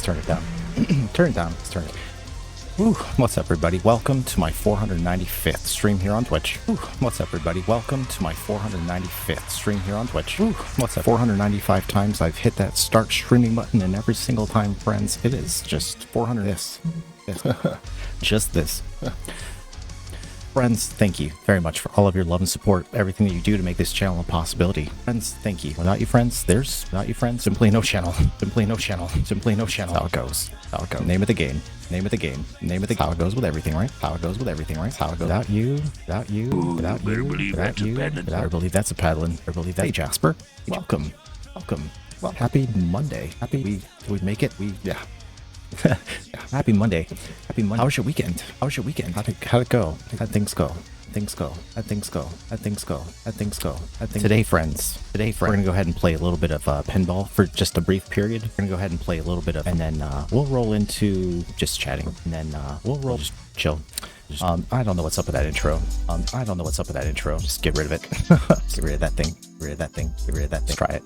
turn it down. Turn it down. Let's turn it. Ooh, what's up, everybody? Welcome to my 495th stream here on Twitch. Ooh, what's up, everybody? Welcome to my 495th stream here on Twitch. Ooh, what's up? 495 times I've hit that start streaming button, and every single time, friends, it is just 400 this. Just this. Friends, thank you very much for all of your love and support, everything that you do to make this channel a possibility. Friends, thank you. Without you, friends, without you, friends, simply no channel. Simply no channel. Simply no channel. How it goes. How it goes. Name of the game. Name of the game. Name of the game. How it goes with everything, right? How it goes with everything, right? How it goes. Without you, without you, without you, without you, without I believe that's a paddling. I believe that. Hey, Jasper. Welcome. Welcome. Well, happy Monday. Happy we make it. Yeah. Happy Monday. Happy Monday. How was your weekend? How was your weekend? How'd it go? How'd things go? Things go. How'd things go? How'd things go? How'd things go? Today, friends, we're gonna go ahead and play a little bit of pinball for just a brief period. We're gonna go ahead and play a little bit of, and then we'll roll into just chatting, and then we'll roll just chill. I don't know what's up with that intro. I don't know what's up with that intro. Just get rid of it. Get rid of that thing. Get rid of that thing. Get rid of that thing. Try it.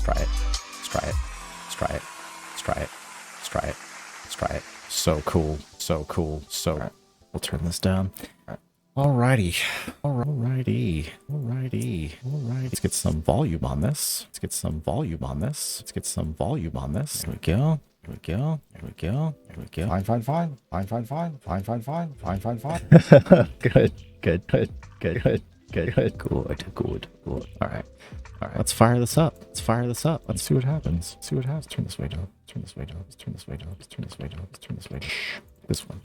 Try it. Let's try it. Let's try it. Let's try it. Let's try it. Let's try it. So cool. So cool. So right. We'll turn this down. Alrighty. Alrighty. Alrighty. Alrighty. Let's get some volume on this. Let's get some volume on this. Let's get some volume on this. Here we go. Here we go. Here we go. Here we go. Fine, fine, fine. Fine, fine, fine. Fine, fine, fine. Fine, fine, fine. Good. Good. Good. Good. Good. Good. Good. Good. Good. Good. Alright. Alright. Let's fire this up. Let's fire this up. Let's see what happens. See what happens. Turn this way down. Turn this way down. Let's turn this way down. Let's turn this way down. Let's turn this way down. This one.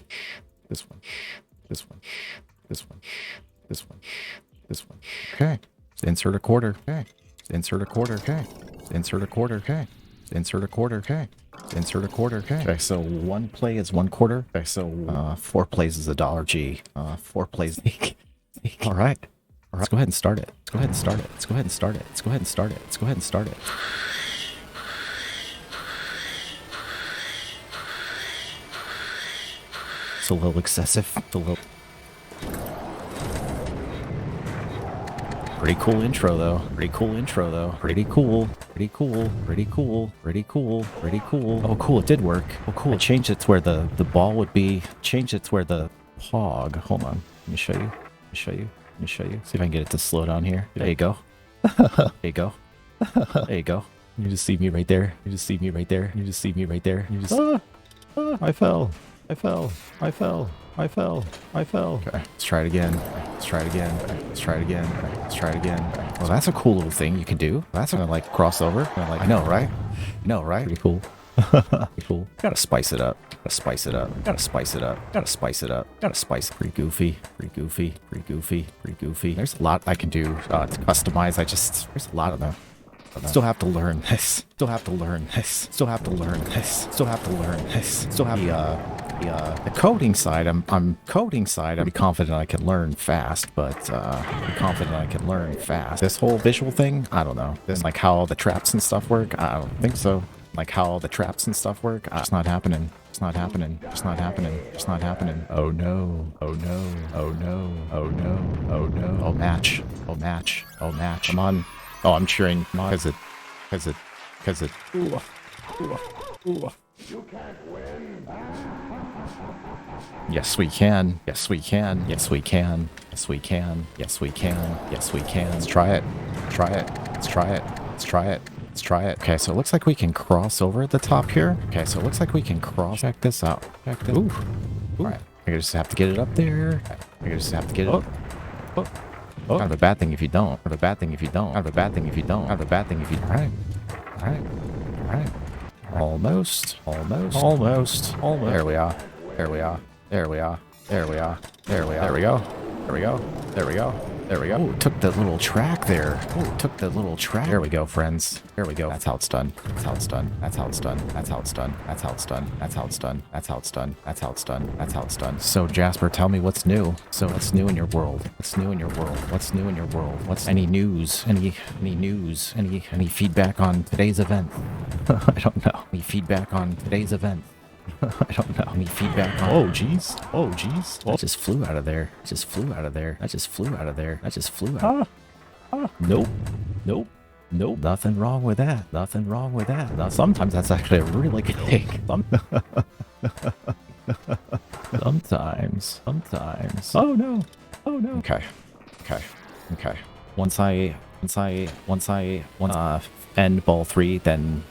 This one. This one. This one. This one. This one. Okay. Insert a quarter. Okay. Insert a quarter. Okay. Insert a quarter. Okay. Insert a quarter. Okay. Insert a quarter. Okay. Okay. So one play is 1 quarter. Okay. So 4 plays is $1 G. 4 plays. All right. All right. Let's go ahead and start it. Let's go ahead and start it. Let's go ahead and start it. Let's go ahead and start it. Let's go ahead and start it. It's a little excessive. It's a little. Pretty cool intro though. Pretty cool intro though. Pretty cool. Pretty cool. Pretty cool. Pretty cool. Pretty cool. Oh cool, it did work. Oh cool. I changed it to where the ball would be. Changed it to where the pog. Hold on. Let me show you. Let me show you. Let me show you. See if I can get it to slow down here. There you go. There you go. There you go. You just see me right there. You just see me right there. You just see me right there. You just. I fell. I fell. I fell. I fell. I fell. Okay, let's try it again. Let's try it again. Let's try it again. Let's try it again. Well, that's a cool little thing you can do. That's gonna like crossover. Like, I know, right? I know, right? Pretty cool. Pretty cool. Gotta spice it up. Gotta spice it up. Gotta spice it up. Gotta spice it up. Gotta spice it. Pretty goofy. Pretty goofy. Pretty goofy. Pretty goofy. There's a lot I can do to customize. There's a lot of them. Still have to learn this. Still have to learn this. Still have to learn this. Still have to learn this. Still have the coding side. I'm coding side. I'm pretty confident I can learn fast, but pretty confident I can learn fast. This whole visual thing, I don't know. This like how the traps and stuff work. I don't think so. Like how the traps and stuff work. It's not happening. It's not happening. It's not happening. It's not happening. Oh no. Oh no. Oh no. Oh no. Oh no. Oh match. Oh match. Oh match. Come on. Oh, I'm cheering because it. Ooh. You can't win. Yes, we can. Yes, we can. Yes, we can. Yes, we can. Yes, we can. Yes, we can. Let's try it. Try it. Let's try it. Let's try it. Let's try it. Okay, so it looks like we can cross over at the top here. Okay, so it looks like we can cross. Check this out. Check this. Ooh. All right. I just have to get it up there. I just have to get it up. Oh. Oh. Kind of a bad thing if you don't. Kind of a bad thing if you don't. Kind of a bad thing if you don't. Kind of a bad thing if you don't. Alright. Alright. Alright. Almost. Almost. Almost. Almost. There we are. There we are. There we are. There we are. There we are. There we go. There we go. There we go. There we go. Ooh, took the little track there. Ooh, took the little track. There we go, friends. There we go. That's how it's done. That's how it's done. That's how it's done. That's how it's done. That's how it's done. That's how it's done. That's how it's done. That's how it's done. That's how it's done. So Jasper, tell me what's new. So what's new in your world? What's new in your world? What's new in your world? What's any news? Any news? Any feedback on today's event? I don't know. Any feedback on today's event? I don't know. Any feedback on... Oh, jeez. Oh, jeez. That just flew out of there. Just flew out of there. That just flew out of there. That just flew out. Nope. Nope. Nope, nothing wrong with that. Nothing wrong with that. Now, sometimes that's actually a really good thing. Sometimes. Oh no. Oh no. Okay. Okay. Okay. Once I end ball 3, then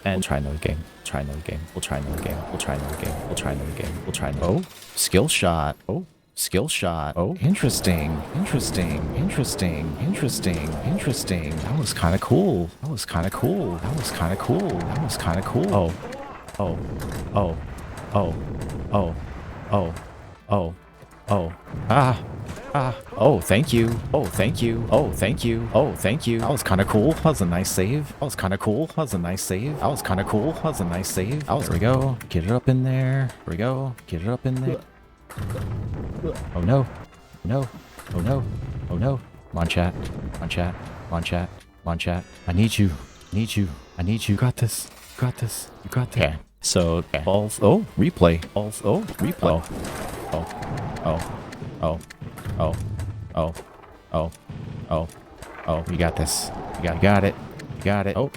and try another game. Try another game. We'll try another game. We'll try another game. We'll try another game. We'll try another. Oh, skill shot. Oh, skill shot. Oh, interesting. Interesting. Interesting. Interesting. Interesting. That was kind of cool. That was kind of cool. That was kind of cool. That was kind of cool. Oh. Oh. Oh. Oh. Oh. Oh. Oh. Oh. Ah. Ah. Oh, thank you. Oh, thank you. Oh, thank you. Oh, thank you. That was kind of cool. That was a nice save. That was kind of cool. That was a nice save. That was kind of cool. That was a nice save. There we go. Get it up in there. There we go. Get it up in there. Oh, no. No. Oh, no. Oh, no. Come on, chat. Come on, chat. Come on, chat. Come on, chat. I need you. I need you. I need you. You got this. You got this. You got this. Okay. So, balls. Oh, replay. Balls. Oh, replay. Oh. Oh. Oh. Oh. Oh. Oh. Oh. Oh. You got this. You got it. You got it. Oh.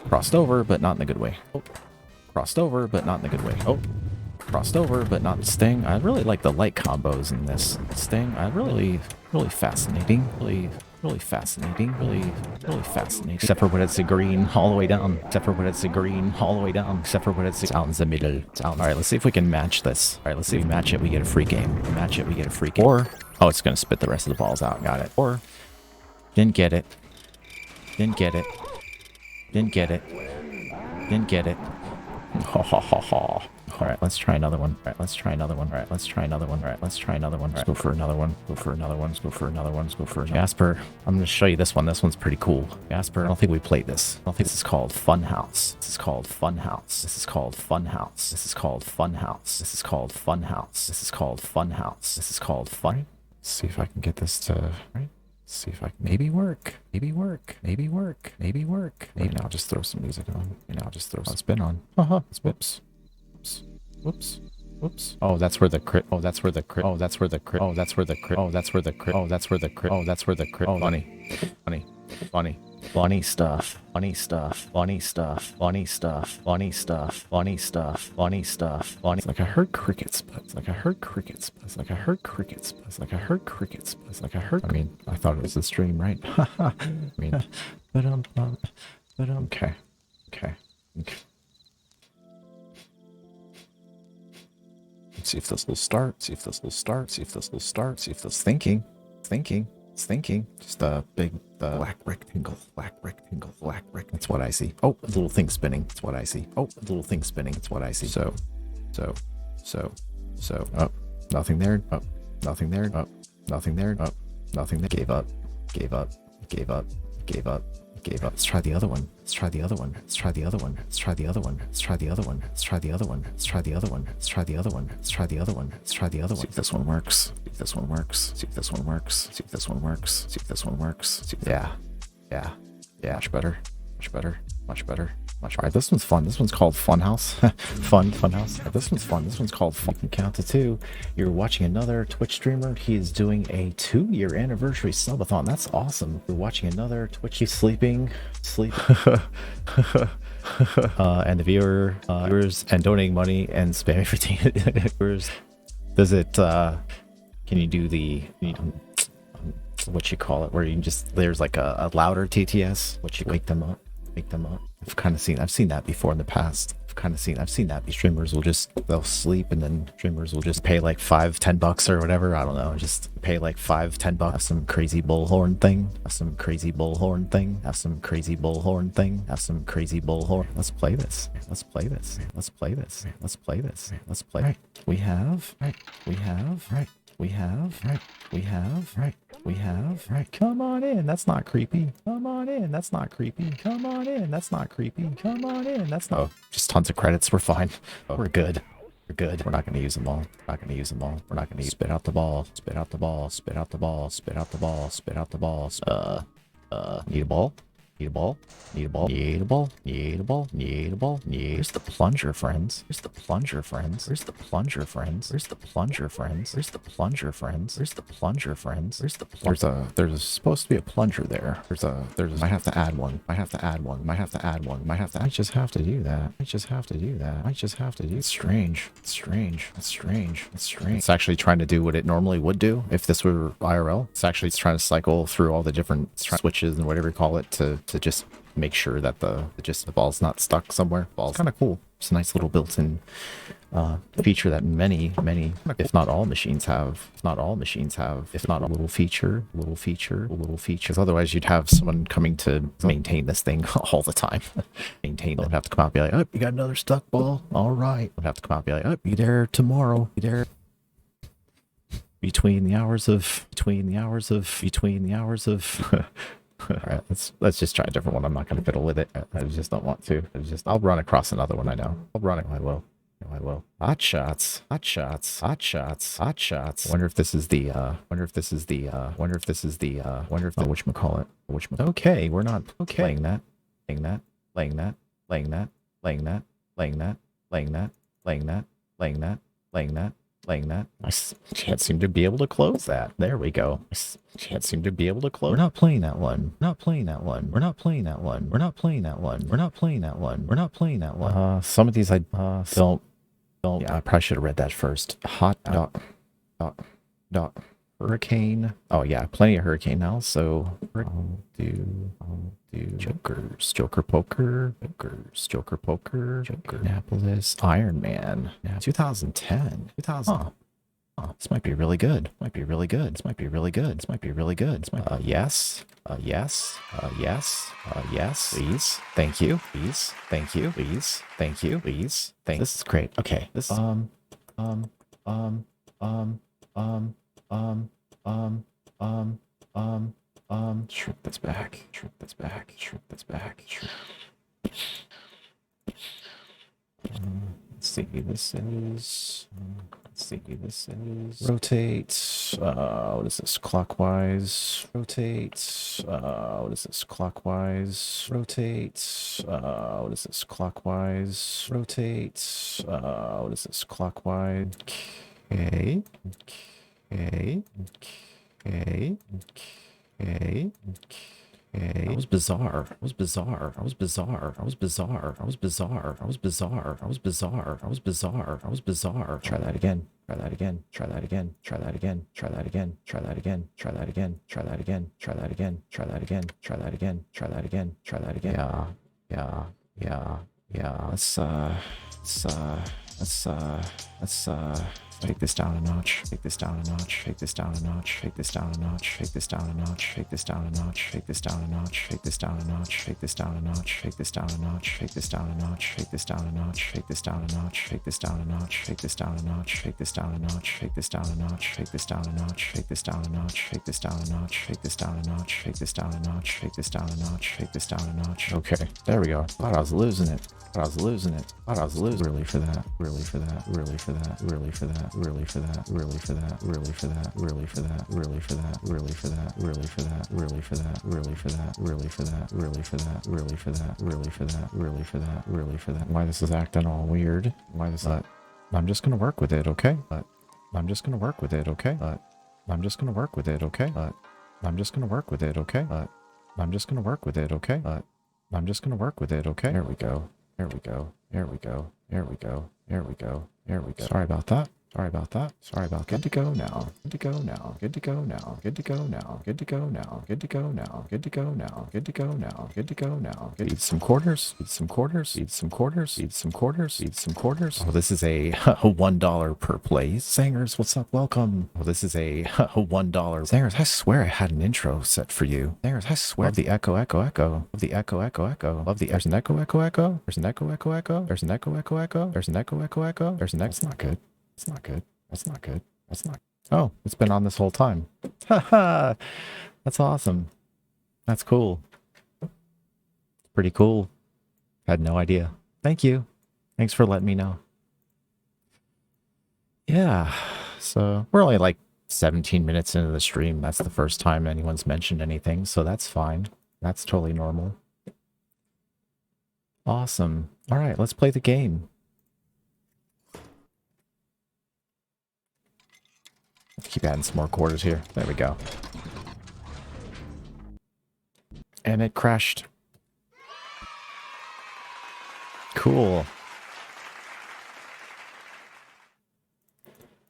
Crossed over, but not in the good way. Oh. Crossed over, but not in the good way. Oh. Crossed over, but not Sting. I really like the light combos in this Sting. I really fascinating. Really fascinating. Really fascinating. Except for when it's a green all the way down. Except for when it's a green all the way down. Except for when it's out in the middle. All right, let's see if we can match this. All right, let's see if we match it. We get a free game. We match it. We get a free game. Or, oh, it's going to spit the rest of the balls out. Got it. Or, didn't get it. Didn't get it. Didn't get it. Didn't get it. Ha ha ha ha. All right, let's try another one. All right, let's try another one. All right, let's try another one. All right, let's try another one. Let's go for another one. Go for another one. Let's go for another one. Let's go for Jasper. I'm going to show you this one. This one's pretty cool. Jasper, I don't think we played this. I don't think this is called Funhouse. This is called Funhouse. This is called Funhouse. This is called Funhouse. This is called Funhouse. This is called Funhouse. This is called Fun. Let's see if I can get this to right. See if I can maybe work. Maybe work. Maybe work. Maybe work. Maybe I'll just throw some music on. And I'll just throw some spin on. Whoops. Whoops. Whoops. Whoops. Oh, that's where the crit. Oh, that's where the crit. Oh, that's where the crit. Oh, that's where the crit. Oh, that's where the crit. Oh, that's where the crit. Oh, that's where the crit. Oh, funny. Funny. Funny. Funny stuff. Funny stuff. Funny stuff. Funny stuff. Funny stuff. Funny stuff. Funny stuff. Funny. It's like I heard crickets, but it's like I heard crickets. But it's like I heard crickets. But it's like I heard crickets. But it's like I heard. I mean, I thought it was a stream, right? I mean, but okay. Okay. Okay. See if this will start. See if this will start. See if this will start. See if this thinking. It's thinking. Just a big black rectangle. Black rectangle. Black rectangle. That's what I see. Oh, a little thing spinning. That's what I see. Oh, a little thing spinning. That's what I see. So. Oh, nothing there. Oh, nothing there. Oh, nothing there. Oh, nothing there. Gave up. Gave up. Gave up. Gave up. Gave up. Let's try the other one. Let's try the other one. Let's try the other one. Let's try the other one. Let's try the other one. Let's try the other one. Let's try the other one. Let's try the other one. Let's try the other one. Let's try the other one. See if this one works. See if this one works. See if this one works. See if this one works. See if this one works. Yeah. Yeah. Yeah. Much better. Much better. Much better. Much better. All right, this one's fun. This one's called Funhouse. Funhouse. This one's fun. This one's called Fun. You can count to 2. You're watching another Twitch streamer. He is doing a 2-year anniversary subathon. That's awesome. You're watching another Twitch. He's sleeping. And the viewers and donating money and spam everything. Viewers. Does it? Can you do the? What you call it? Where you just there's like a louder TTS. What you wake them up. Make them up. I've seen that before in the past. I've seen that. Streamers will they'll sleep and then streamers will just pay like $5-10 or whatever. I don't know. Just pay like $5-10. Have some crazy bullhorn thing. Have some crazy bullhorn thing. Have some crazy bullhorn thing. Have some crazy bullhorn. Let's play this. Let's play this. Let's play this. Let's play this. Let's play. Right. We have. Right. We have. Right. We have. Right. We have. Right. We have. Right. Come on in. That's not creepy. Come on in. That's not creepy. Come on in. That's not creepy. Come on in. That's not. Oh, just tons of credits. We're fine. Oh, we're good. We're good. We're not going to use them all. We're not going to use them all. We're not going to spit out the ball. Spit out the ball. Spit out the ball. Spit out the ball. Spit out the ball. Need a ball? Need a ball. Need a ball. Need a ball. Need a ball. Need a ball. Here's the plunger, friends. Here's the plunger, friends. Here's the plunger, friends. Here's the plunger, friends. Here's the plunger, friends. Here's the plunger, friends. Here's the there's supposed to be a plunger there. I have to add one. I have to add one. I have to add one. I just have to do that. I just have to do that. I just have to do. It's strange. It's strange. It's strange. It's strange. It's actually trying to do what it normally would do if this were IRL. It's trying to cycle through all the different switches and whatever you call it to just make sure that the ball's not stuck somewhere. Ball's kind of cool. It's a nice little built-in feature that many, if not all machines have. If not all machines have. If not a little feature. Because otherwise you'd have someone coming to maintain this thing all the time. Maintain. They'd have to come out and be like, oh, you got another stuck ball. All right. They'd have to come out and be like, oh, be there tomorrow. Be there. Between the hours of all right, let's just try a different one. I'm not going to fiddle with it. I just don't want to. I'll run across another one. I know. I'll run it. I will. Hot shots. Wonder if this is the whatchamacallit. Okay, we're not playing that. I can't seem to be able to close that. There we go. Can't seem to be able to close. We're not playing that one. Some of these I don't. Yeah, I probably should have read that first. Hot dot. Hurricane. Oh yeah, plenty of hurricane now. So I'll do Joker Poker, Annapolis, Iron Man, 2010, 2000. Oh, this might be really good. Yes. Please. Thank you. This is great. Okay. This shrink this back. Let's see, this is rotate. What is this? Clockwise. Rotate. What is this? Clockwise. Rotate. What is this? Clockwise. Rotate. What is this? Clockwise. Okay. That was bizarre. Try that again. Yeah. Let's take this down a notch. Take this down a notch. Okay, there we go. Thought I was losing it. Really for that. Why this is acting all weird. I'm just gonna work with it, okay? I'm just gonna work with it, okay? There we go. Sorry about that. Good to go now. Need some quarters. Oh, this is a $1 per play. Zangers, what's up? Welcome. Oh, this is a $1. Zangers, I swear I had an intro set for you. Zangers, I swear. Of the echo. There's an echo. That's not good. Oh, it's been on this whole time. Haha. That's awesome. That's cool. Pretty cool. Had no idea. Thank you. Thanks for letting me know. Yeah. So we're only like 17 minutes into the stream. That's the first time anyone's mentioned anything. So that's fine. That's totally normal. Awesome. All right, let's play the game. Let's keep adding some more quarters here. There we go. And it crashed. Cool.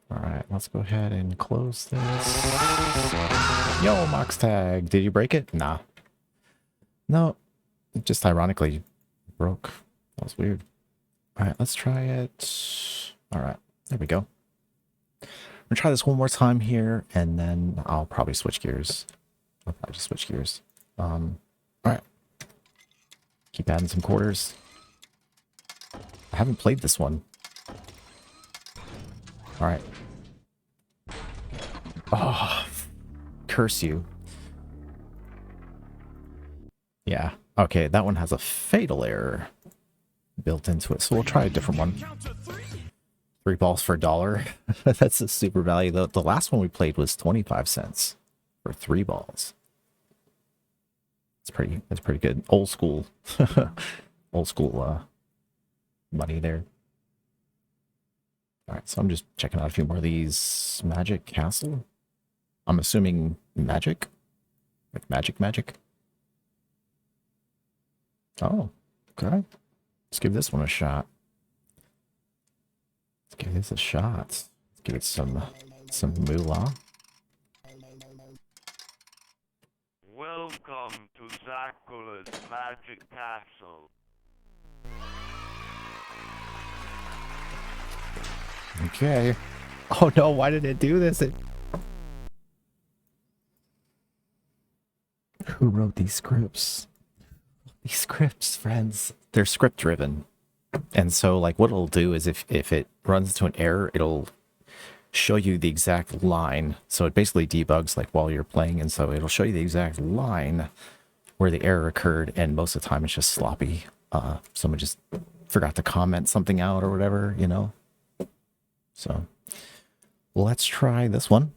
All right, let's go ahead and close this. Yo, Mox Tag. Did you break it? Nah. No, just ironically broke. That was weird. All right, let's try it. All right, there we go. I'm gonna try this one more time here, and then I'll probably switch gears. I'll probably just switch gears. All right. Keep adding some quarters. I haven't played this one. All right. Oh, curse you. Yeah. Okay, that one has a fatal error built into it, so we'll try a different one. 3 balls for $1. That's a super value. The last one we played was 25 cents for 3 balls. That's pretty good. Old school. Old school money there. All right, so I'm just checking out a few more of these. Magic Castle. I'm assuming magic? Like magic? Oh, okay. Let's give this one a shot. Let's give this a shot. Let's give it some moolah. Welcome to Zacula's Magic Castle. Okay. Oh no, why did it do this? Who wrote these scripts? These scripts, friends, they're script driven. And so like what it'll do is if it runs into an error, it'll show you the exact line. So it basically debugs like while you're playing, and so it'll show you the exact line where the error occurred, and most of the time it's just sloppy. Someone just forgot to comment something out or whatever, you know. So let's try this one.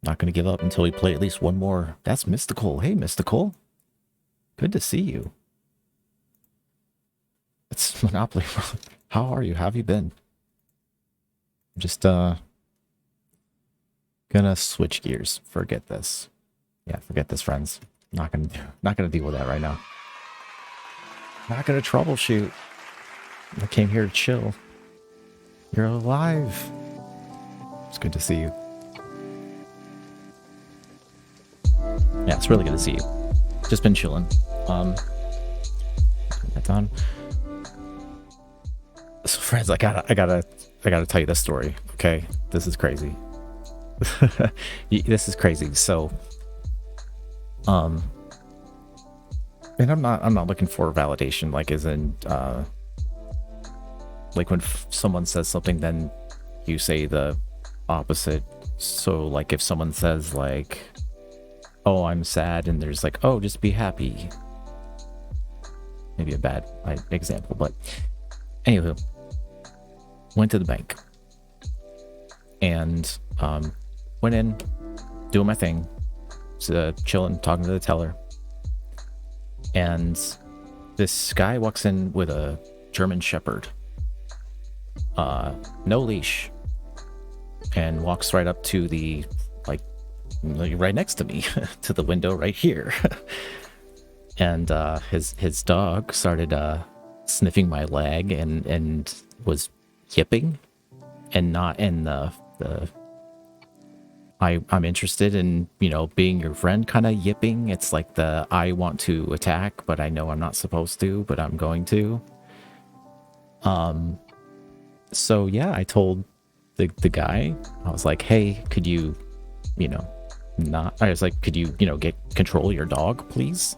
Not going to give up until we play at least one more. That's Mystical. Hey, Mystical. Good to see you. It's Monopoly World. How are you? How have you been? Just gonna switch gears. Forget this. Yeah, forget this, friends. Not gonna deal with that right now. Not gonna troubleshoot. I came here to chill. You're alive. It's good to see you. Yeah, it's really good to see you. Just been chilling. Put that down. So friends, I gotta tell you this story. Okay, this is crazy. This is crazy. So, and I'm not looking for validation, like as in, like when someone says something, then you say the opposite. So like if someone says like, oh, I'm sad, and there's like, oh, just be happy. Maybe a bad example, but anywho, went to the bank and went in, doing my thing, chilling, talking to the teller, and this guy walks in with a German Shepherd, no leash, and walks right up to the right next to me to the window right here. And his dog started sniffing my leg and was yipping, and not in the I'm interested in, you know, being your friend kind of yipping. It's like the I want to attack, but I know I'm not supposed to, but I'm going to. So yeah, I told the guy, I was like, hey, could you, you know, not, I was like, could you, you know, get control of your dog, please?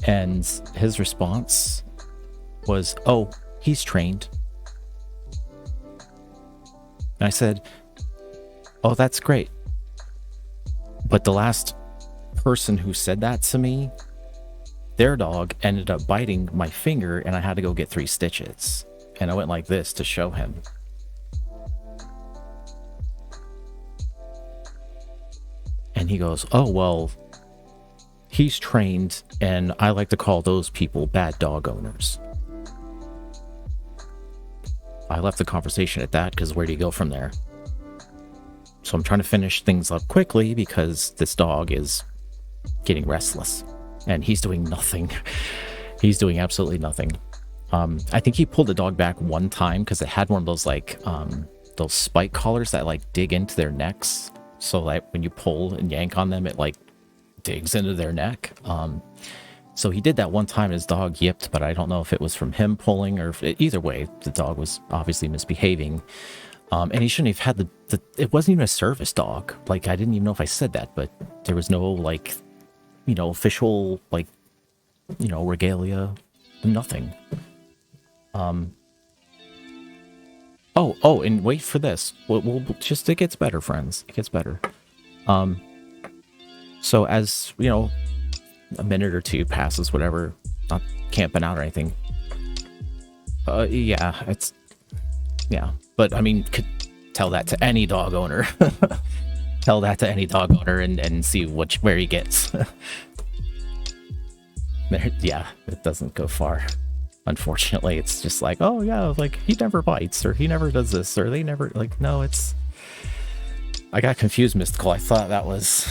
And his response was, oh, he's trained. And I said, oh, that's great. But the last person who said that to me, their dog ended up biting my finger, and I had to go get 3 stitches. And I went like this to show him. And he goes, oh, well, he's trained, and I like to call those people bad dog owners. I left the conversation at that because where do you go from there? So I'm trying to finish things up quickly because this dog is getting restless and he's doing nothing. He's doing absolutely nothing. I think he pulled the dog back one time because it had one of those like those spike collars that like dig into their necks. So like when you pull and yank on them, it like digs into their neck. So he did that one time and his dog yipped, but I don't know if it was from him pulling or either way, the dog was obviously misbehaving. And he shouldn't have had it wasn't even a service dog. Like, I didn't even know if I said that, but there was no like, you know, official, like, you know, regalia, nothing. Oh, and wait for this. We'll just, it gets better, friends. It gets better. So as, you know, a minute or two passes, whatever, not camping out or anything. Yeah, but I mean, could tell that to any dog owner. Tell that to any dog owner and see where he gets. Yeah, it doesn't go far. Unfortunately, it's just like, oh yeah, like he never bites or he never does this or they never, like, no, it's, I got confused, Mystical. I thought that was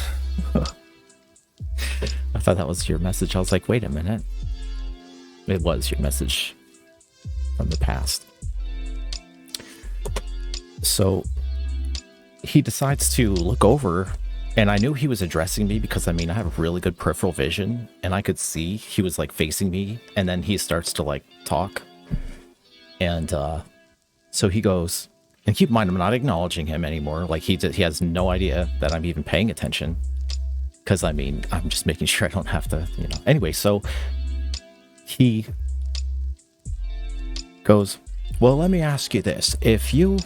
your message. I was like, wait a minute. It was your message from the past. So he decides to look over, and I knew he was addressing me because, I mean, I have really good peripheral vision, and I could see he was like facing me, and then he starts to like talk. And so he goes, and keep in mind, I'm not acknowledging him anymore. Like he has no idea that I'm even paying attention. Because, I mean, I'm just making sure I don't have to, you know. Anyway, so he goes, well, let me ask you this. If you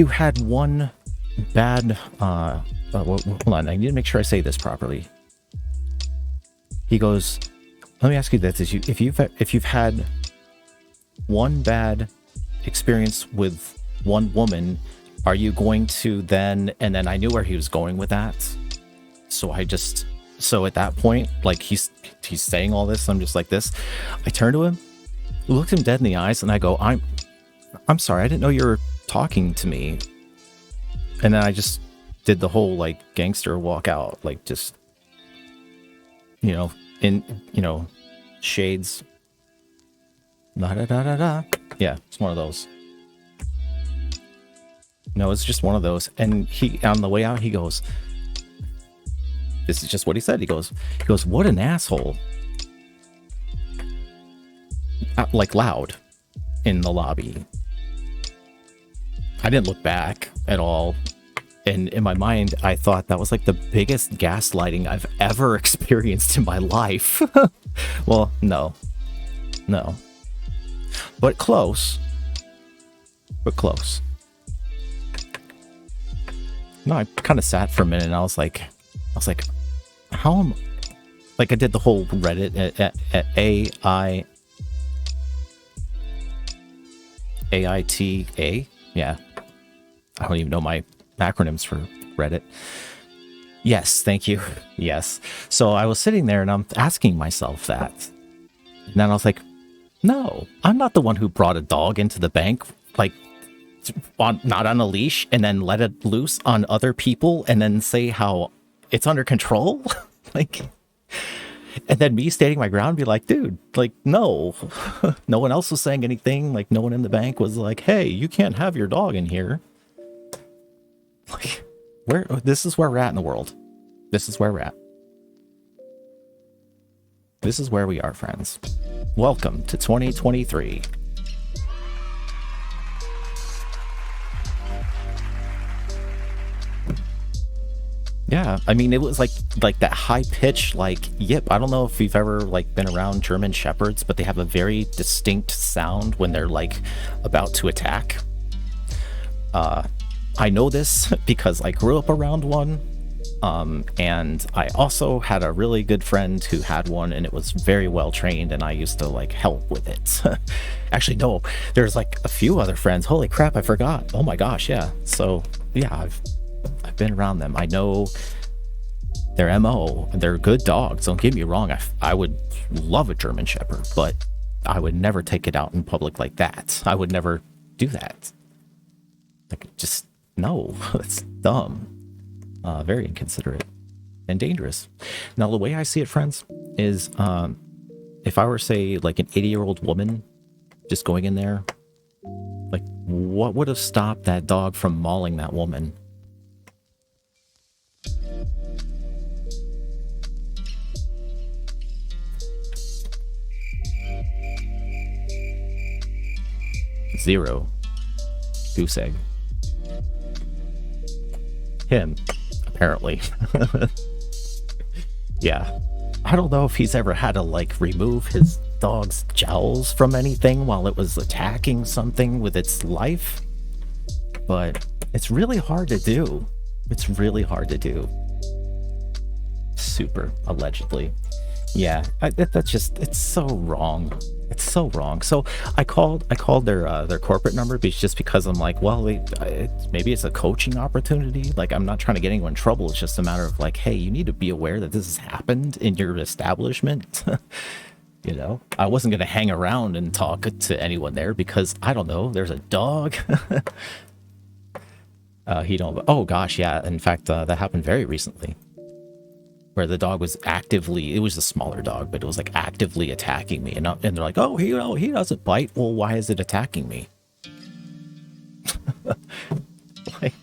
had one bad, hold on, I need to make sure I say this properly. He goes, let me ask you this. If you've had one bad experience with one woman, are you going to then, and then I knew where he was going with that. So so at that point, like he's saying all this, I'm just like this. I turn to him, looked him dead in the eyes, and I go, I'm sorry, I didn't know you were talking to me. And then I just did the whole like gangster walk out, like just, you know, in, you know, shades. Da da da da da. Yeah, it's one of those. No, it's just one of those. And he, on the way out, he goes, this is just what he said. He goes, what an asshole. Like loud in the lobby. I didn't look back at all. And in my mind, I thought that was like the biggest gaslighting I've ever experienced in my life. Well, no. But close. No, I kind of sat for a minute and I was like, how am, like I did the whole Reddit at AITA. Yeah. I don't even know my acronyms for Reddit. Yes, thank you. Yes. So I was sitting there and I'm asking myself that. And then I was like, no, I'm not the one who brought a dog into the bank, like not on a leash, and then let it loose on other people and then say how it's under control. Like, and then me standing my ground and be like, dude, like, no. No one else was saying anything. Like, no one in the bank was like, hey, you can't have your dog in here. Like, this is where we're at in the world. This is where we're at. This is where we are, friends. Welcome to 2023. Yeah, I mean, it was like that high pitch, like, yip. I don't know if you've ever like been around German Shepherds, but they have a very distinct sound when they're like about to attack. I know this because I grew up around one. And I also had a really good friend who had one, and it was very well trained, and I used to like help with it. Actually, no, there's like a few other friends. Holy crap, I forgot. Oh my gosh, yeah. So yeah, I've been around them. I know Their MO, they're good dogs. Don't get me wrong. I would love a German Shepherd, but I would never take it out in public like that. I would never do that. Like, just, no, that's dumb. Very inconsiderate and dangerous. Now, the way I see it, friends, is if I were, say, like an 80-year-old woman just going in there, like, what would have stopped that dog from mauling that woman? Zero. Goose egg. Him, apparently. Yeah. I don't know if he's ever had to, like, remove his dog's jowls from anything while it was attacking something with its life, but it's really hard to do. It's really hard to do. Super, allegedly. Yeah, that's just, it's so wrong. It's so wrong. So I called their corporate number just because I'm like, well, maybe it's a coaching opportunity. Like, I'm not trying to get anyone in trouble. It's just a matter of like, hey, you need to be aware that this has happened in your establishment. You know, I wasn't going to hang around and talk to anyone there because I don't know, there's a dog. Oh gosh, yeah. In fact, that happened very recently, where the dog was actively, it was a smaller dog, but it was like actively attacking me. And they're like, oh, he doesn't bite. Well, why is it attacking me? Like,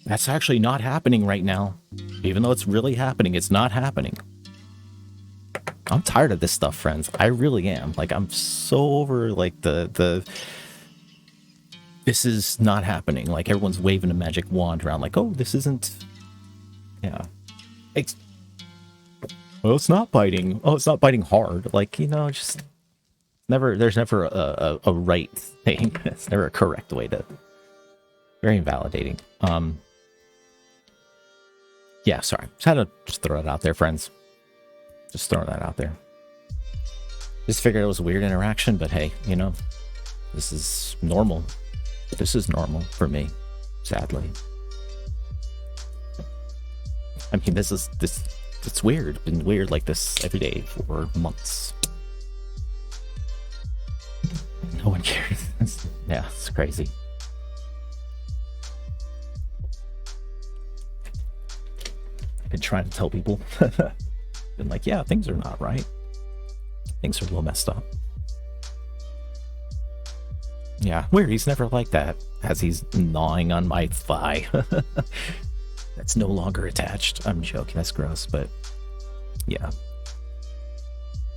that's actually not happening right now. Even though it's really happening, it's not happening. I'm tired of this stuff, friends. I really am. Like, I'm so over, like, this is not happening. Like, everyone's waving a magic wand around, like, oh, this isn't, yeah. Well, it's not biting. Oh, it's not biting hard. Like, you know, just there's never a right thing. It's never a correct way to, very invalidating. Yeah, sorry. Just had to just throw it out there, friends. Just throwing that out there. Just figured it was a weird interaction, but hey, you know, this is normal. This is normal for me, sadly. I mean, it's weird. It's been weird like this every day for months. No one cares. Yeah, it's crazy. I've been trying to tell people. Been like, yeah, things are not right. Things are a little messed up. Yeah, weird. He's never like that as he's gnawing on my thigh. That's no longer attached. I'm joking. That's gross, but yeah.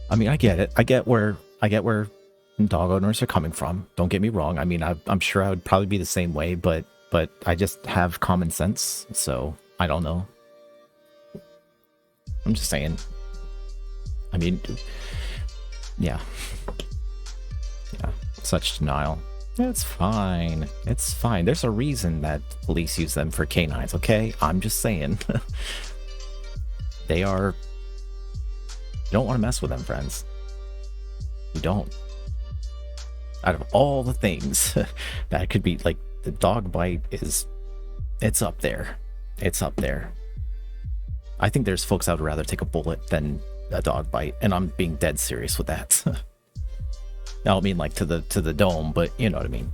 I mean, I get it. I get where dog owners are coming from. Don't get me wrong. I mean, I'm sure I would probably be the same way, but I just have common sense, so I don't know. I'm just saying. I mean, yeah. Yeah, such denial. It's fine. It's fine. There's a reason that police use them for canines, okay? I'm just saying. They are... You don't want to mess with them, friends. You don't. Out of all the things that could be, like, the dog bite is... It's up there. It's up there. I think there's folks that would rather take a bullet than a dog bite, and I'm being dead serious with that. I don't mean like to the dome, but you know what I mean.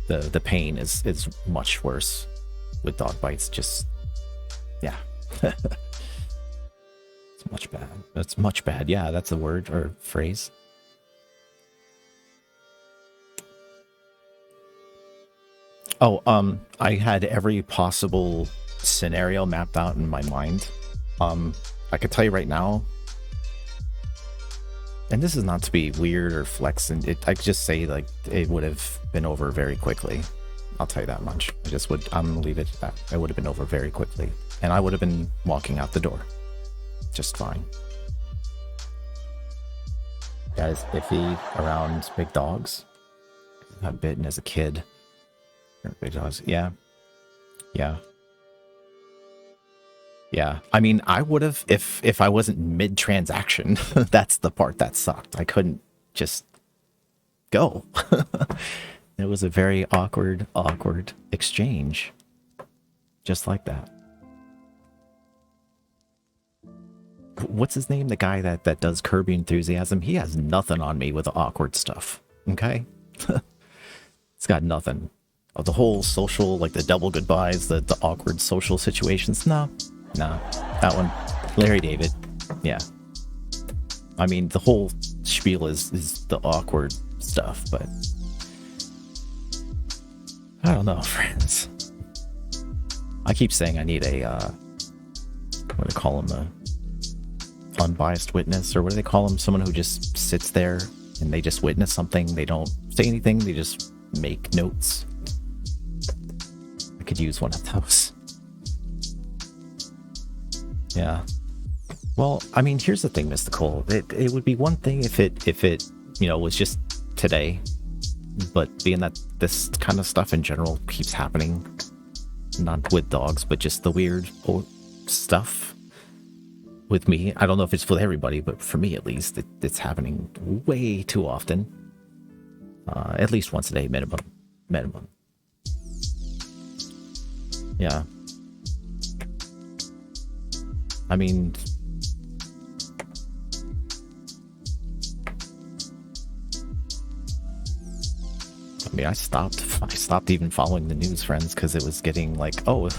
The pain is much worse with dog bites. Just yeah. It's much bad. That's much bad. Yeah, that's a word or phrase. Oh, I had every possible scenario mapped out in my mind. I could tell you right now, and this is not to be weird or flex, and I could just say like it would have been over very quickly. I'll tell you that much. I'm gonna leave it at that. It would have been over very quickly, and I would have been walking out the door just fine. Guys, iffy around big dogs. I got bitten as a kid. Big dogs, yeah. I mean, I would have if I wasn't mid-transaction. That's the part that sucked. I couldn't just go. It was a very awkward exchange. Just like that. what's his name? The guy that does Kirby Enthusiasm. He has nothing on me with the awkward stuff. Okay, it's got nothing. Of the whole social, like the double goodbyes, the awkward social situations. No, that one, Larry David. Yeah, I mean the whole spiel is the awkward stuff, but I don't know, friends. I keep saying I need a what do they call him, a unbiased witness, or what do they call him? Someone who just sits there and they just witness something. They don't say anything. They just make notes. I could use one of those. Yeah. Well, I mean, here's the thing, Mystical. It would be one thing if it was just today, but being that this kind of stuff in general keeps happening, not with dogs, but just the weird stuff with me. I don't know if it's for everybody, but for me at least, it's happening way too often. At least once a day, minimum. Yeah. I mean, I stopped even following the news, friends, because it was getting like, oh,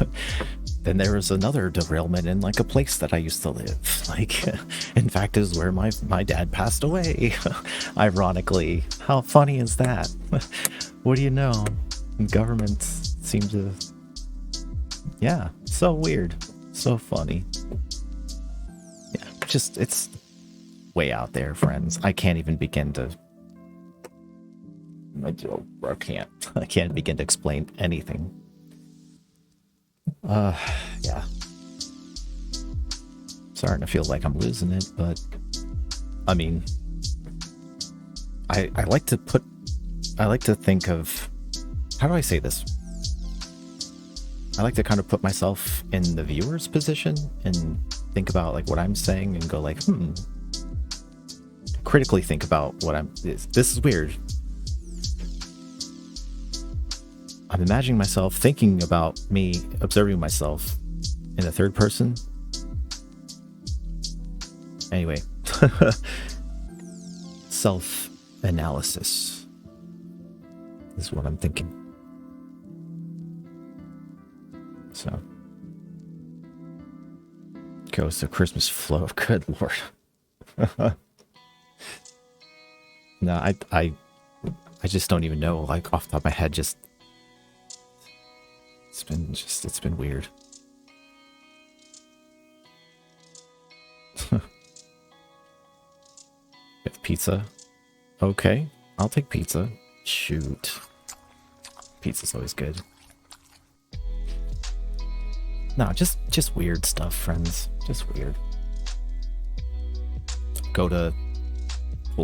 then there was another derailment in like a place that I used to live. Like, in fact, is where my dad passed away. Ironically, how funny is that? What do you know? Governments seem to, yeah, so weird, so funny. Yeah, just it's way out there, friends. I can't even begin to. I can't begin to explain anything. Yeah. Starting to feel like I'm losing it, but I mean, I like to think of, how do I say this? I like to kind of put myself in the viewer's position and think about like what I'm saying and go like, critically think about what this is weird. I'm imagining myself thinking about me, observing myself in the third person. Anyway, self-analysis is what I'm thinking. So, goes the Christmas flow. Good Lord. No, I just don't even know, like off the top of my head, it's been weird. Get pizza. Okay, I'll take pizza. Shoot. Pizza's always good. No, just weird stuff, friends. Just weird. Pull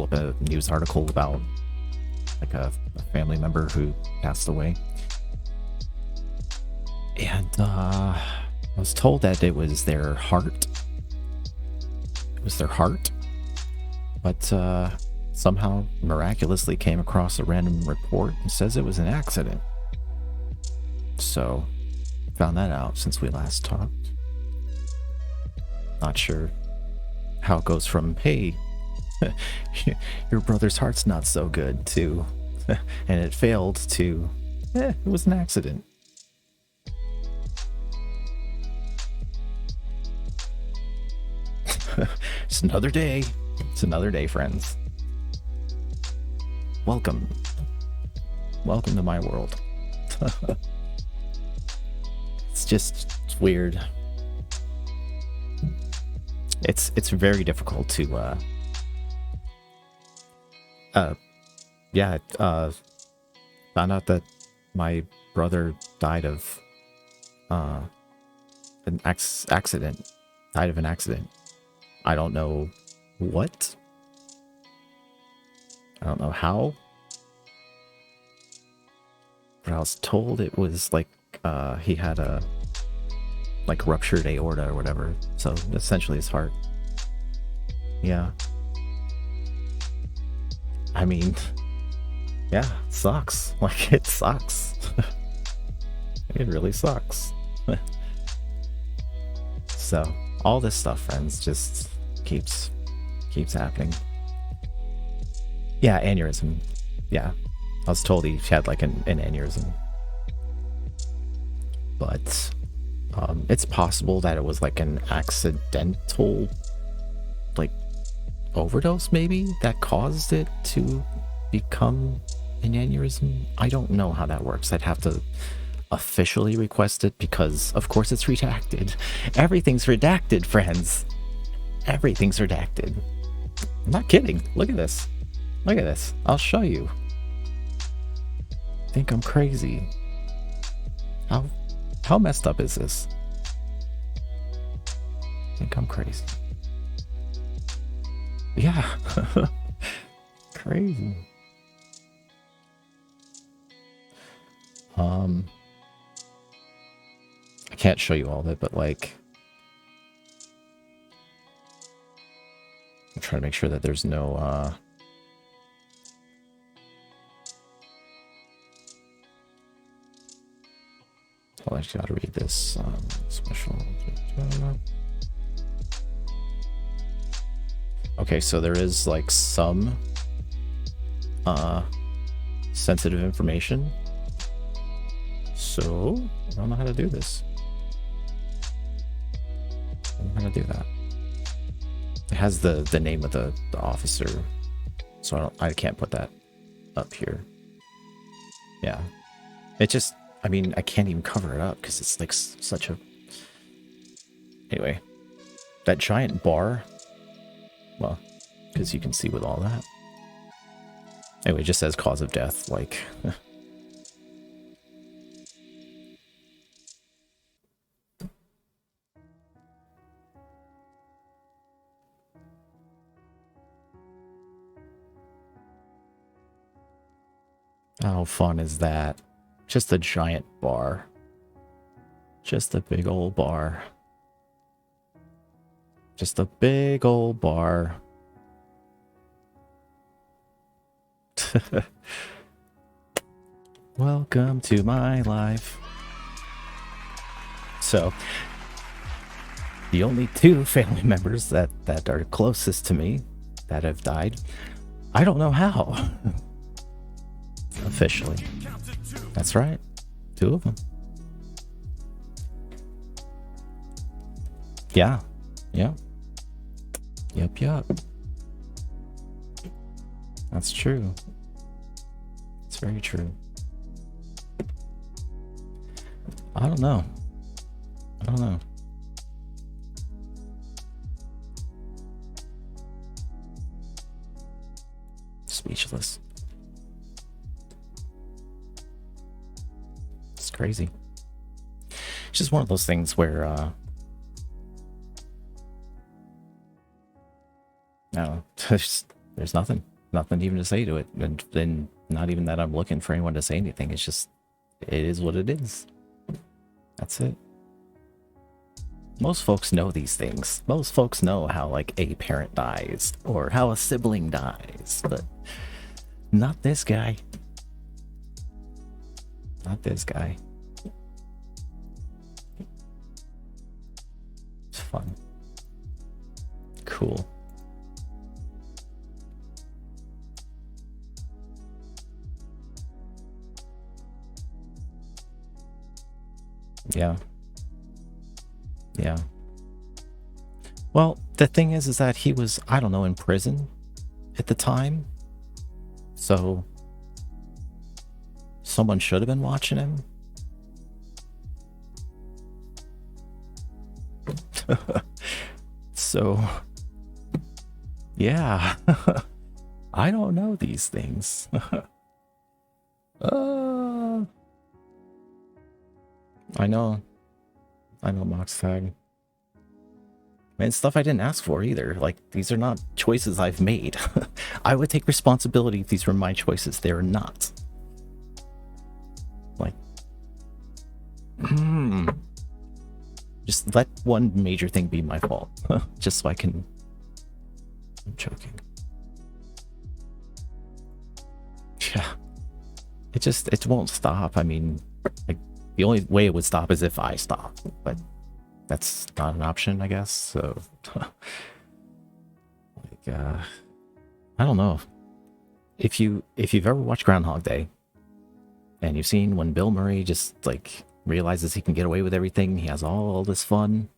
up a news article about like a family member who passed away. And I was told that it was their heart. It was their heart. But somehow miraculously came across a random report and says it was an accident. So, found that out since we last talked. Not sure how it goes from, hey, your brother's heart's not so good, to, and it failed, to, it was an accident. It's another day. It's another day, friends. Welcome. Welcome to my world. It's weird. It's very difficult to found out that my brother died of an accident. Died of an accident. I don't know what. I don't know how. But I was told it was like he had a like ruptured aorta or whatever. So essentially his heart. Yeah. I mean, yeah, it sucks. Like, it sucks. It really sucks. So, all this stuff, friends, just keeps happening. Yeah, aneurysm. Yeah, I was told he had like an aneurysm, but it's possible that it was like an accidental, like, overdose maybe that caused it to become an aneurysm. I don't know how that works. I'd have to officially request it because of course it's redacted. Everything's redacted, friends. Everything's redacted. I'm not kidding. Look at this. Look at this. I'll show you. Think I'm crazy. How messed up is this? Think I'm crazy. Yeah. Crazy. I can't show you all of it, but like, I'm trying to make sure that there's no I just gotta read this special. Okay, so there is like some sensitive information. So I don't know how to do this. I don't know how to do that. It has the name of the officer, so I can't put that up here. Yeah, it just, I mean, I can't even cover it up because it's like such a... Anyway, that giant bar, well, because you can see with all that. Anyway, it just says cause of death, like... How fun is that? Just a giant bar. Just a big old bar. Just a big old bar. Welcome to my life. So, the only two family members that are closest to me that have died, I don't know how. Officially. That's right. 2 of them. Yeah. Yeah. Yep. That's true. It's very true. I don't know. Speechless. It's crazy. It's just one of those things where no, there's nothing even to say to it, and then not even that I'm looking for anyone to say anything. It's just, it is what it is. That's it. Most folks know these things. Most folks know how like a parent dies or how a sibling dies, but not this guy. Not this guy. It's fun. Cool. Yeah. Yeah. Well, the thing is that he was, I don't know, in prison at the time. So someone should have been watching him. So, yeah. I don't know these things. I know Moxtag. Man, stuff I didn't ask for either. Like, these are not choices I've made. I would take responsibility if these were my choices. They are not. Like, just let one major thing be my fault. Just so I can... I'm joking. Yeah. It won't stop. I mean, like, the only way it would stop is if I stop, but that's not an option, I guess. So I don't know. If you've ever watched Groundhog Day, and you've seen when Bill Murray just like realizes he can get away with everything, he has all this fun.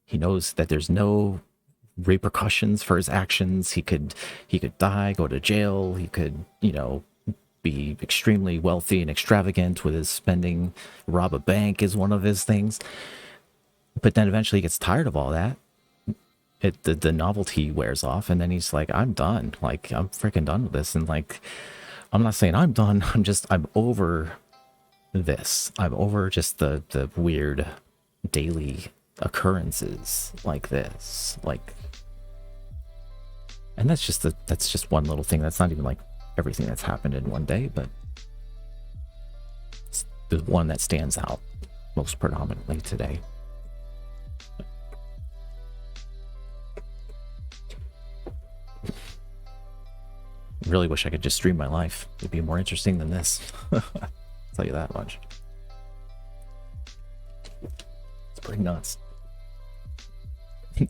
He knows that there's no repercussions for his actions. He could die, go to jail. He could, be extremely wealthy and extravagant with his spending. Rob a bank is one of his things. But then eventually he gets tired of all that. The novelty wears off, and then he's like, I'm done. Like, I'm freaking done with this. And like, I'm not saying I'm done. I'm over this. I'm over just the weird daily occurrences like this. Like, and that's just one little thing. That's not even like everything that's happened in one day, but it's the one that stands out most predominantly today. Really wish I could just stream my life. It'd be more interesting than this. I'll tell you that much. It's pretty nuts.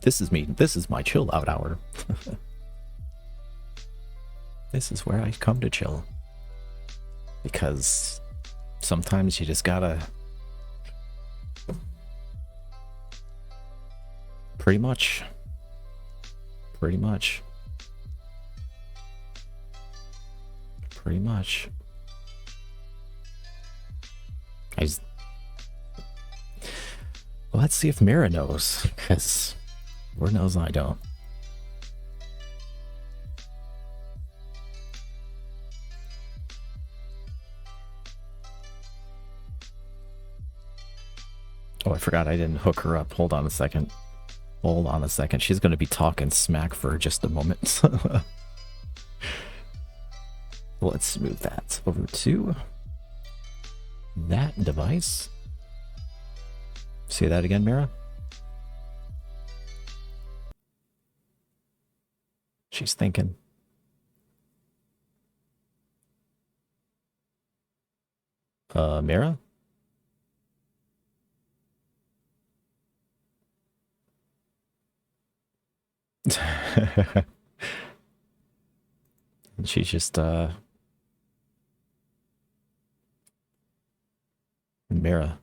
This is me. This is my chill out hour. This is where I come to chill. Because sometimes you just gotta... Pretty much. Pretty much. Well, let's see if Mira knows, because Lord knows I don't. Oh, I forgot I didn't hook her up. Hold on a second. She's going to be talking smack for just a moment. Let's move that over to that device. Say that again, Mira. She's thinking. Mira? She's just, Mira.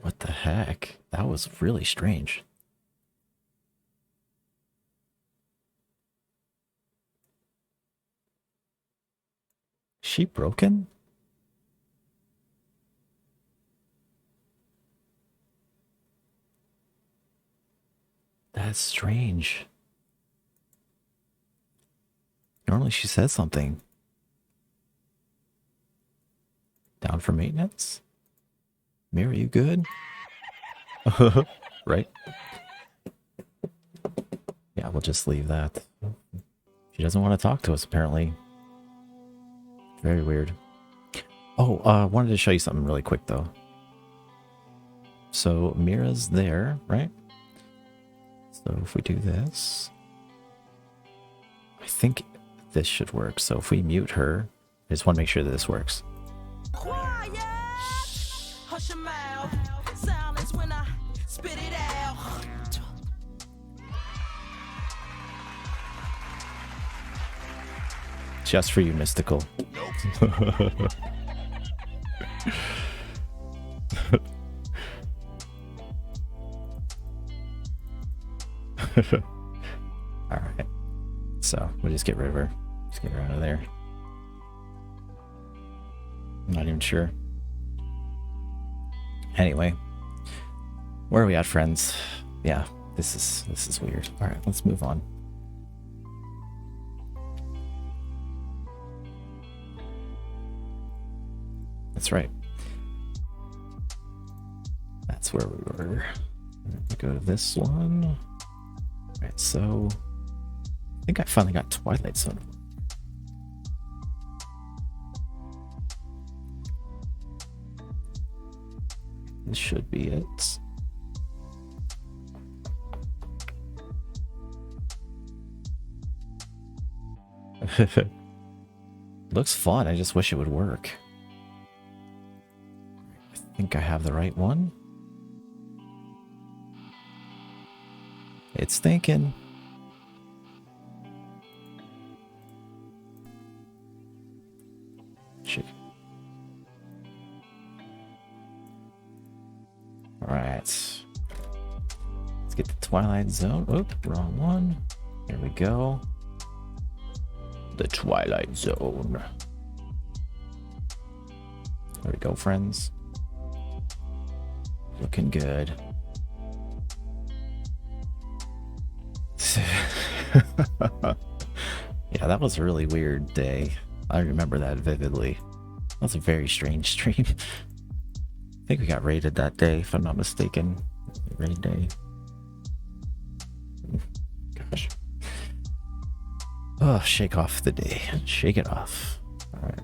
What the heck? That was really strange. She broken? That's strange. Normally she says something. Down for maintenance? Mira, you good? Right? Yeah, we'll just leave that. She doesn't want to talk to us, apparently. Very weird. Oh, I wanted to show you something really quick, though. So, Mira's there, right? So, if we do this... I think this should work. So, if we mute her... I just want to make sure that this works. Quiet! Hush your mouth. Silence when I spit it out. Just for you, Mystical. Alright. So, we'll just get rid of her. Just get her out of there. I'm not even sure. Anyway. Where are we at, friends? Yeah, this is weird. Alright, let's move on. That's right. That's where we were. Go to this one. Alright, so I think I finally got Twilight Zone. This should be it. Looks fun, I just wish it would work. I think I have the right one. it's thinking. Shit. Alright. Let's get the Twilight Zone. Oop, wrong one. Here we go. The Twilight Zone. There we go, friends. Looking good. Yeah, that was a really weird day. I remember that vividly. That was a very strange stream. I think we got raided that day, if I'm not mistaken. Raid day. Gosh. Oh, shake off the day. Shake it off. Alright.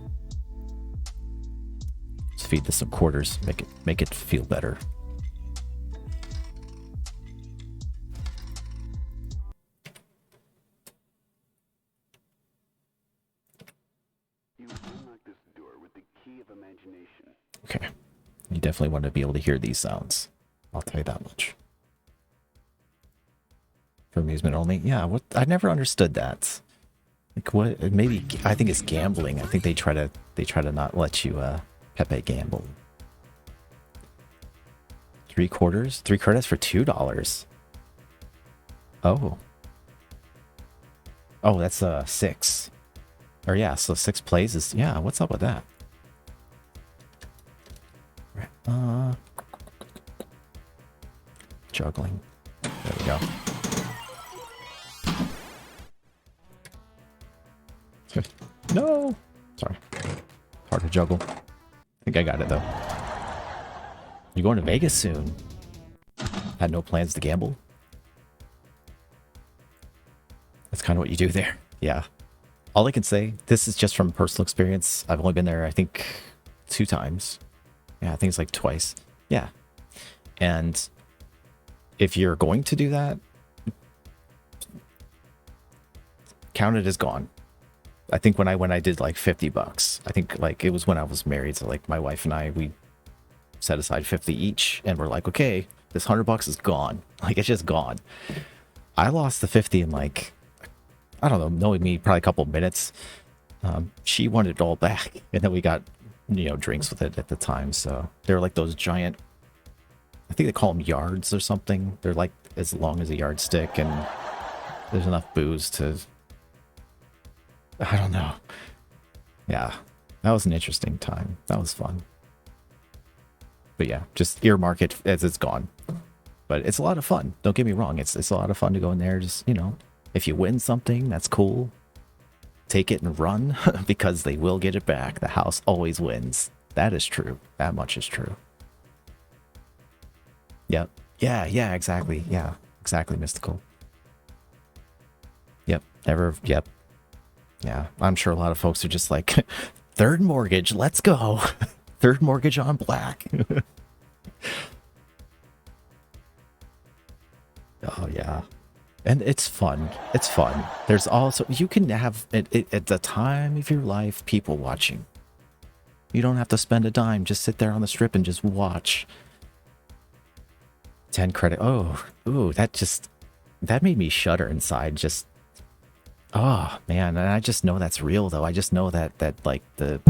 Let's feed this some quarters. Make it feel better. Okay. You definitely want to be able to hear these sounds. I'll tell you that much. For amusement only? Yeah, what I never understood that. Like what maybe I think it's gambling. I think they try to not let you Pepe gamble. 3 quarters? 3 credits for $2. Oh. Oh, that's 6. Or yeah, so 6 plays is yeah, what's up with that? Juggling. There we go. No! Sorry. Hard to juggle. I think I got it though. You're going to Vegas soon. Had no plans to gamble? That's kind of what you do there. Yeah. All I can say, this is just from personal experience. I've only been there, I think, 2 times. Yeah, I think it's like twice. Yeah. And if you're going to do that, count it as gone. I think when I did like $50, I think like it was when I was married. So like my wife and I, we set aside 50 each and we're like, okay, this $100 is gone. Like it's just gone. I lost the 50 in like, I don't know, knowing me, probably a couple of minutes. She wanted it all back. And then we got, drinks with it at the time. So they're like those giant, I think they call them yards or something. They're like as long as a yardstick and there's enough booze to, I don't know. Yeah, that was an interesting time. That was fun. But yeah, just earmark it as it's gone. But it's a lot of fun. Don't get me wrong. It's a lot of fun to go in there. Just, if you win something, that's cool. Take it and run because they will get it back. The house always wins. That is true. That much is true. Yep. Yeah, exactly. Yeah, exactly, Mystical. Yep. Yep. Yeah, I'm sure a lot of folks are just like, third mortgage, let's go. Third mortgage on black. Oh, yeah. And it's fun. It's fun. There's also, you can have, at the time of your life, people watching. You don't have to spend a dime. Just sit there on the strip and just watch. 10 credit. Oh, ooh, that made me shudder inside. Just, oh, man. And I just know that's real, though. I just know that like, the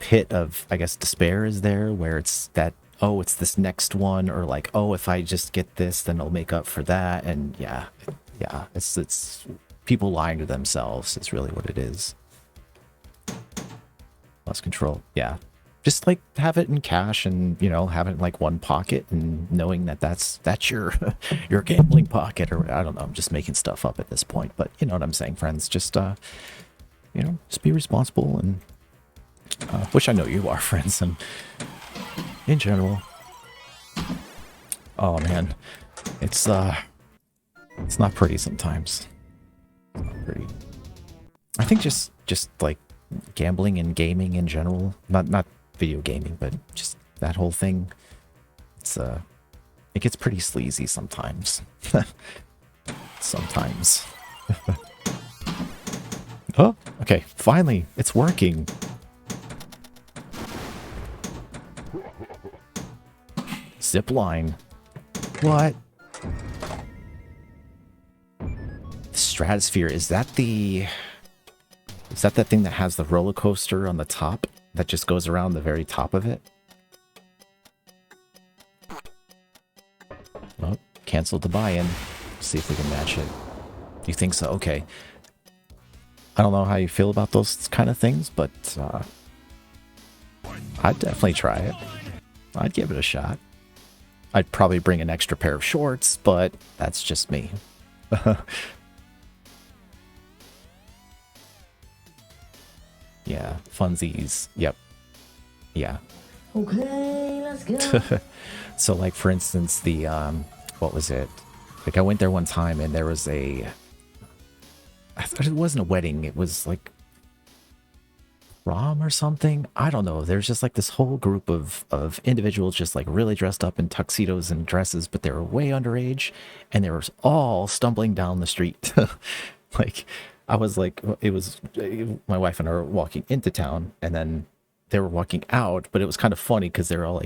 pit of, I guess, despair is there, where it's that, oh, it's this next one, or like, oh, if I just get this, then I'll make up for that. And yeah, it's people lying to themselves. It's really what it is. Lost control. Yeah. Just like have it in cash and, have it in like one pocket and knowing that that's your, your gambling pocket, or I don't know. I'm just making stuff up at this point, but you know what I'm saying, friends. Just, just be responsible and, which I know you are, friends, and in general. Oh man, it's not pretty sometimes. It's not pretty. I think just like gambling and gaming in general, not video gaming, but just that whole thing. It gets pretty sleazy sometimes. Sometimes. Oh, okay, finally, it's working. Zip line. What? Stratosphere, is that the... Is that thing that has the roller coaster on the top that just goes around the very top of it? Well, canceled the buy-in. See if we can match it. You think so? Okay. I don't know how you feel about those kind of things, but I'd definitely try it. I'd give it a shot. I'd probably bring an extra pair of shorts, but that's just me. Yeah, funsies. Yep. Yeah. Okay, let's go. So, like, for instance, the, what was it? Like, I went there one time and there was I thought it wasn't a wedding. It was like prom or something. I don't know. There's just like this whole group of individuals just like really dressed up in tuxedos and dresses, but they were way underage and they were all stumbling down the street. Like, I was like, my wife and I were walking into town and then they were walking out, but it was kind of funny because they were all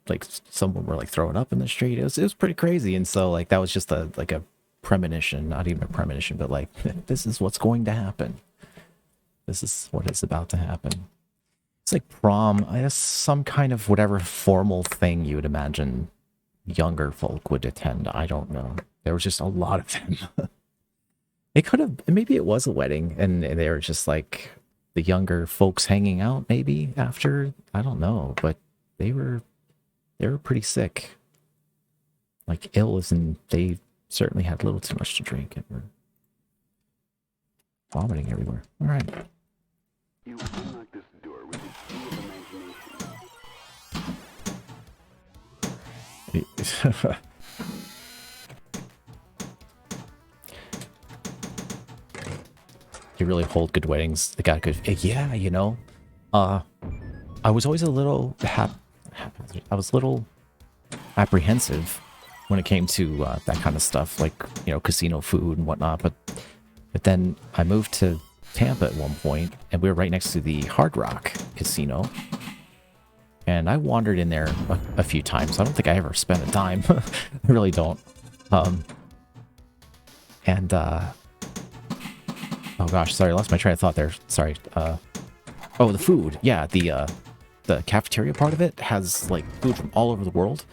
like someone were like throwing up in the street. It was pretty crazy. And so like, that was just a premonition, not even a premonition, but like, this is what's going to happen. This is what is about to happen. It's like prom, I guess some kind of whatever formal thing you would imagine younger folk would attend. I don't know. There was just a lot of them. It could have, maybe it was a wedding and they were just like the younger folks hanging out maybe after, I don't know, but they were pretty sick. Like ill as in they certainly had a little too much to drink and were vomiting everywhere. All right. You unlock this door with the key of imagination. You really hold good weddings. They got good. Yeah, you know. I was always a little I was a little apprehensive when it came to that kind of stuff, like, you know, casino food and whatnot. But then I moved to Tampa at one point, and we were right next to the Hard Rock Casino. And I wandered in there a few times. I don't think I ever spent a dime. I really don't. Oh gosh, sorry, I lost my train of thought there. Sorry. Oh, the food. Yeah, the cafeteria part of it has like food from all over the world.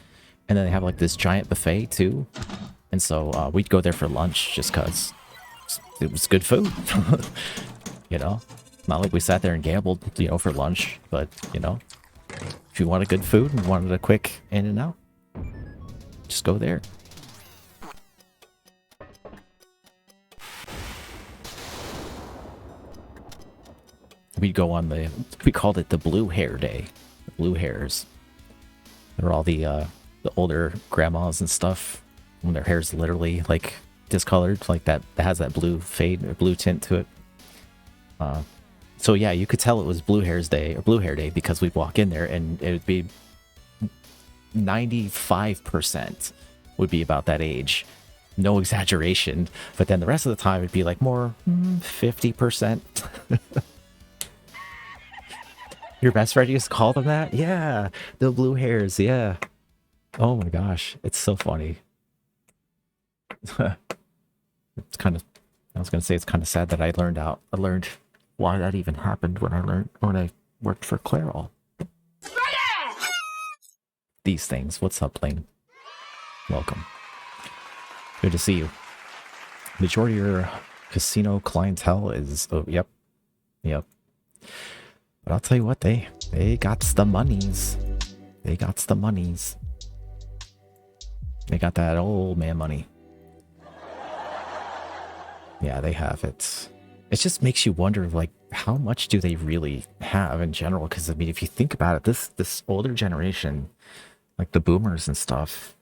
And then they have like this giant buffet too. And so we'd go there for lunch just because it was good food. You know? Not like we sat there and gambled, you know, for lunch. But, you know, if you wanted good food and wanted a quick in and out, just go there. We'd go on we called it the Blue Hair Day. The Blue Hairs. They're all the older grandmas and stuff when their hair's literally like discolored, like that has that blue fade or blue tint to it. So yeah, you could tell it was Blue Hair Day because we'd walk in there and it would be 95% would be about that age. No exaggeration. But then the rest of the time it'd be like more 50%. Your best friend used to call them that? Yeah, the blue hairs, yeah. Oh my gosh, it's so funny. It's kind of, I was gonna say it's kind of sad that I learned why that even happened when I worked for Clairol. These things. What's up, Lane? Welcome. Good to see you. Majority of your casino clientele is, oh, yep. But I'll tell you what, they got the monies. They got the monies. They got that old man money. Yeah, they have it. It just makes you wonder, like, how much do they really have in general? Because, I mean, if you think about it, this older generation, like the boomers and stuff,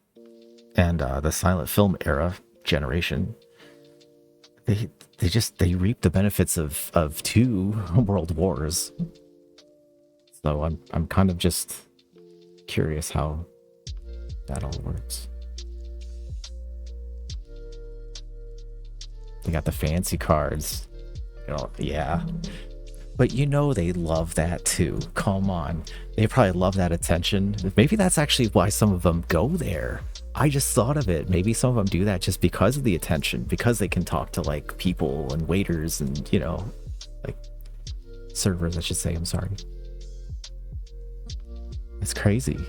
and the silent film era generation, they reap the benefits of 2 world wars. So I'm kind of just curious how that all works. They got the fancy cards. You know, yeah. But you know they love that too. Come on. They probably love that attention. Maybe that's actually why some of them go there. I just thought of it. Maybe some of them do that just because of the attention, because they can talk to like people and waiters and, you know, like servers, I should say. I'm sorry. It's crazy.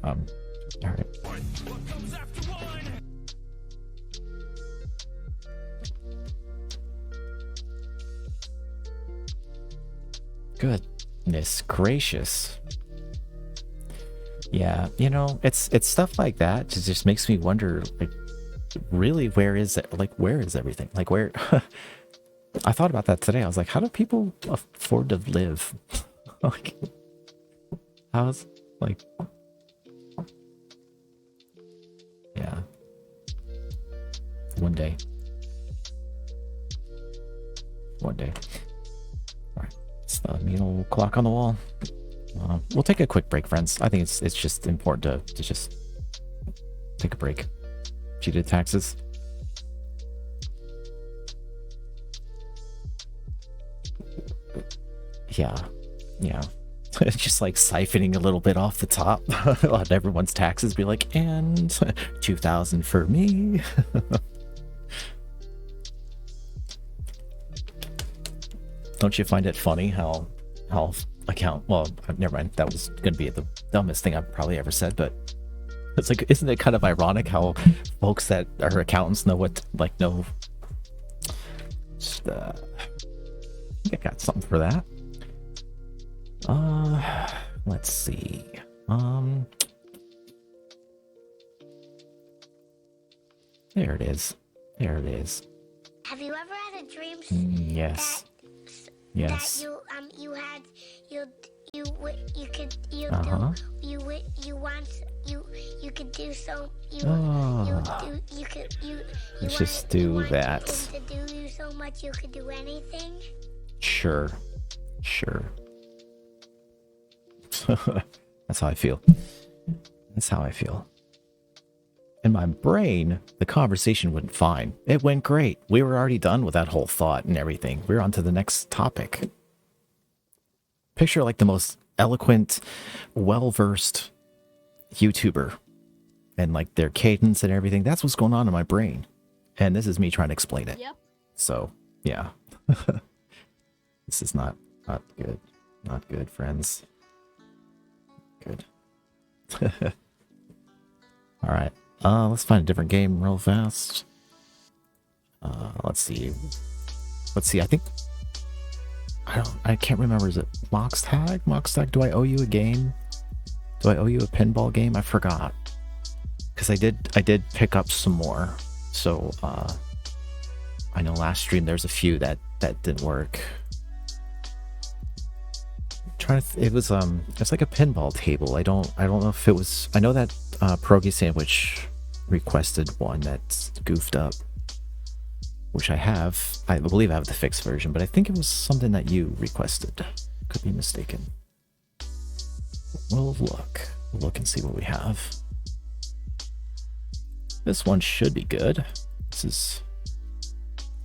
All right. Goodness gracious. Yeah, you know, it's stuff like that. It just makes me wonder, like, really, where is it? Like, where is everything? Like, where? I thought about that today. I was like, how do people afford to live? Like, how's like, yeah. One day. One day. All right. It's the mean old clock on the wall. We'll take a quick break, friends. I think it's just important to just take a break. Cheated taxes. Yeah. It's just like siphoning a little bit off the top on everyone's taxes. Be like, and 2,000 for me. Don't you find it funny how account? Well, never mind. That was gonna be the dumbest thing I've probably ever said, but it's like, isn't it kind of ironic how folks that are accountants know what know? Just, I think I got something for that. Let's see. There it is. There it is. Have you ever had a dream? Yes. Yes. That you had you could Uh-huh. you could do so you could Let's just do that. To do you so much you could do anything. Sure. That's how I feel. That's how I feel. In my brain, the conversation went fine. It went great. We were already done with that whole thought and everything. We're on to the next topic. Picture like the most eloquent, well-versed YouTuber and like their cadence and everything. That's what's going on in my brain. And this is me trying to explain it. Yep. So, yeah. This is not good. Not good, friends. Good. All right. Let's find a different game real fast. Let's see. I think I can't remember. Is it Mox Tag? Do I owe you a game? Do I owe you a pinball game? I forgot. Because I did pick up some more. So I know last stream there's a few that didn't work. It was it's like a pinball table. I don't know if it was. I know that Pierogi Sandwich requested one that's goofed up, which I have. I believe I have the fixed version, but I think it was something that you requested. Could be mistaken. We'll look and see what we have. This one should be good. This is.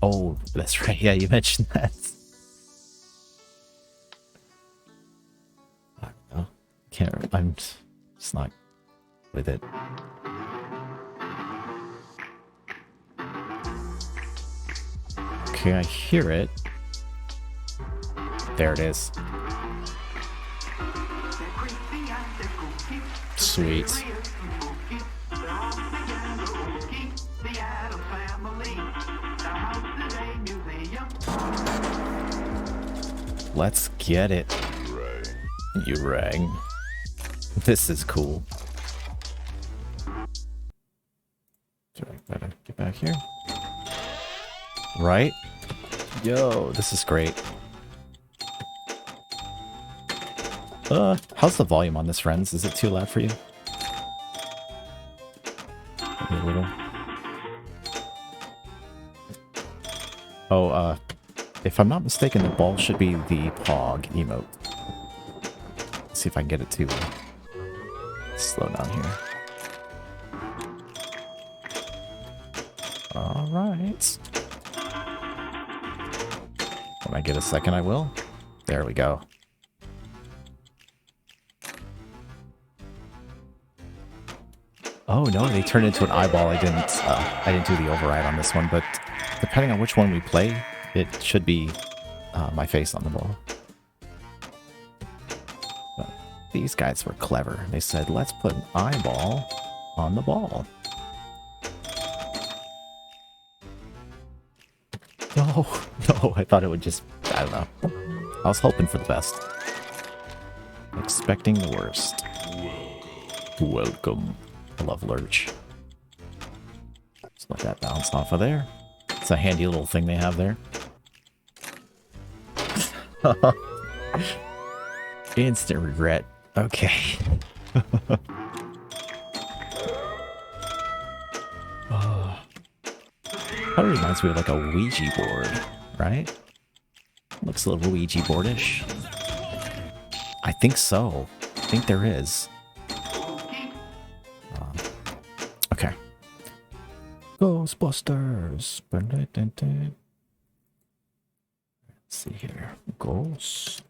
Oh, that's right. Yeah, you mentioned that. I'm just not with it. Okay, I hear it. There it is. Sweet. Let's get it. You rang. This is cool. Better get back here. Right? Yo, this is great. How's the volume on this, friends? Is it too loud for you? Maybe a little. Oh, if I'm not mistaken, the ball should be the Pog emote. Let's see if I can get it to slow down here. All right. When I get a second, I will. There we go. Oh no, they turned into an eyeball. I didn't do the override on this one, but depending on which one we play, it should be my face on the ball. But these guys were clever. They said, let's put an eyeball on the ball. No, no, I thought it would just, I don't know. I was hoping for the best. Expecting the worst. Welcome. I love Lurch. Just let that bounce off of there. It's a handy little thing they have there. Instant regret. Okay. Kind of reminds me of like a Ouija board, right? Looks a little Ouija boardish. I think so. I think there is. Okay. Ghostbusters. Let's see here. Ghosts.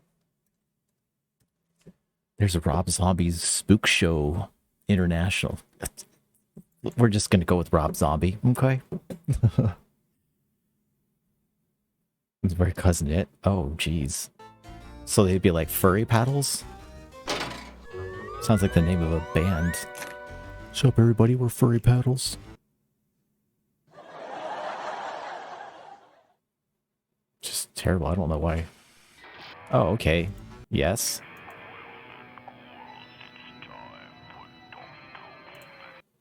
There's a Rob Zombie's Spook Show International. We're just gonna go with Rob Zombie, okay? It's very cousin it. Oh, jeez. So they'd be like furry paddles? Sounds like the name of a band. What's up, everybody? We're furry paddles. Just terrible. I don't know why. Oh, okay. Yes.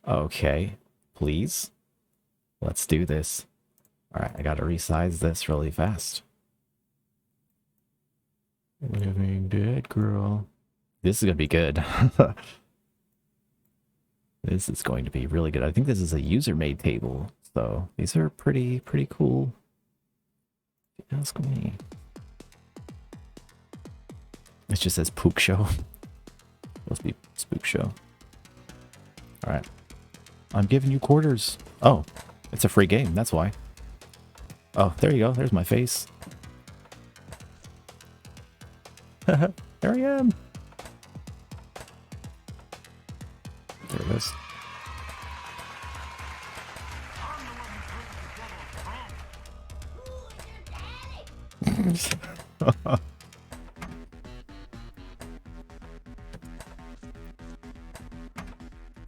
Okay. Please. Let's do this. Alright, I gotta resize this really fast. Living Dead Girl. This is gonna be good. This is going to be really good. I think this is a user-made table, so these are pretty cool. If you ask me. It just says Pook Show. Supposed to be Spook Show. Alright. I'm giving you quarters. Oh, it's a free game, that's why. Oh, there you go. There's my face. There I am. There it is.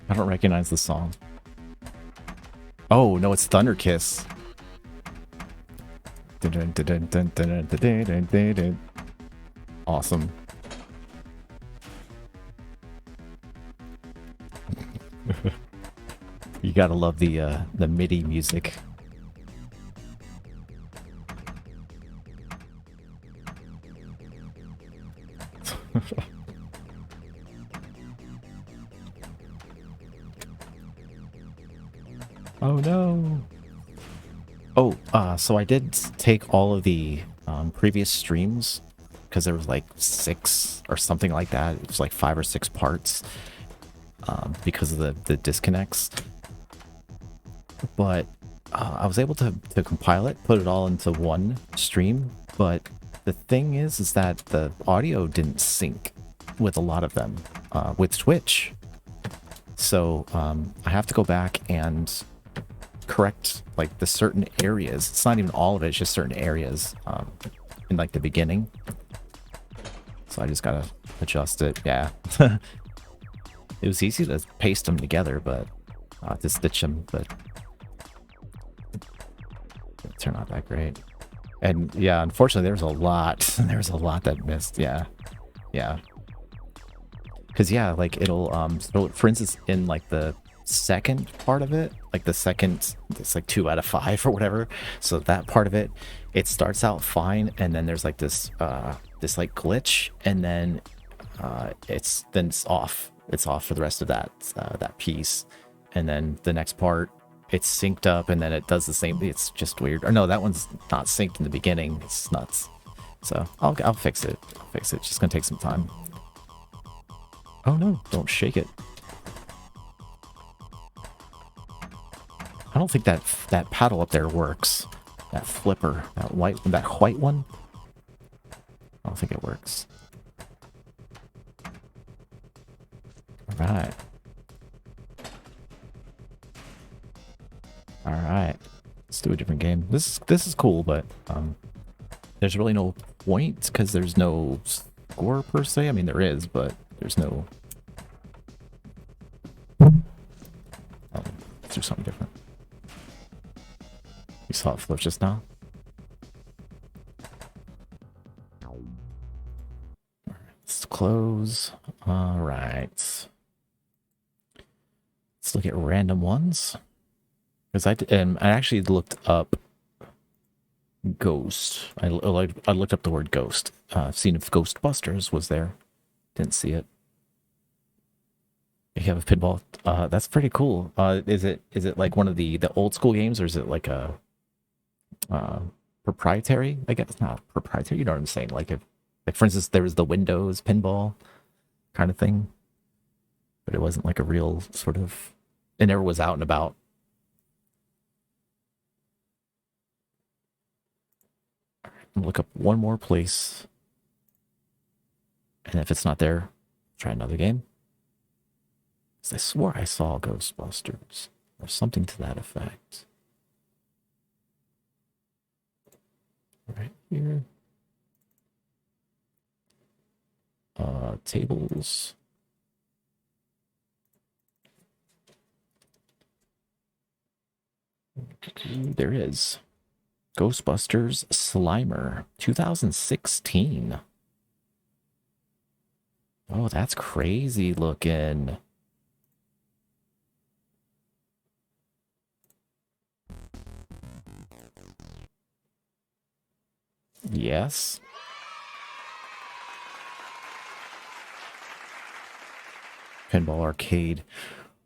I don't recognize the song. Oh, no, it's Thunder Kiss. Awesome. You gotta love the MIDI music. Oh no. Oh, so I did take all of the previous streams because there was like 6 or something like that. It was like 5 or 6 parts because of the disconnects. But I was able to compile it, put it all into one stream. But the thing is that the audio didn't sync with a lot of them with Twitch. So I have to go back and correct like the certain areas. It's not even all of it, it's just certain areas in like the beginning. So I just gotta adjust it. Yeah. It was easy to paste them together, but to stitch them, but it turned out that great. And yeah, unfortunately there's a lot that missed. Yeah. Because yeah, like it'll so for instance in like the second part of it, like the second, it's like 2 out of 5 or whatever, so that part of it, it starts out fine, and then there's like this this like glitch, and then it's off for the rest of that that piece, and then the next part it's synced up, and then it does the same. It's just weird. Or no, that one's not synced in the beginning. It's nuts. So I'll fix it. It's just gonna take some time. Oh no, don't shake it. I don't think that paddle up there works. That flipper, that white one. I don't think it works. All right. do a different game. This is cool, but there's really no point because there's no score per se. I mean, there is, but there's no. Let's do something different. You saw it flip just now. Let's close. All right. Let's look at random ones. Because I actually looked up Ghost. I looked up the word Ghost. Seen if Ghostbusters was there. Didn't see it. You have a pinball. That's pretty cool. Is it like one of the old school games, or is it like a proprietary? I guess not proprietary. You know what I'm saying? Like for instance, there was the Windows pinball kind of thing, but it wasn't like a real sort of. It never was out and about. Look up one more place, and if it's not there, try another game. I swore I saw Ghostbusters or something to that effect. Right here. Tables. There is. Ghostbusters Slimer 2016. Oh, that's crazy looking. Yes. Pinball Arcade.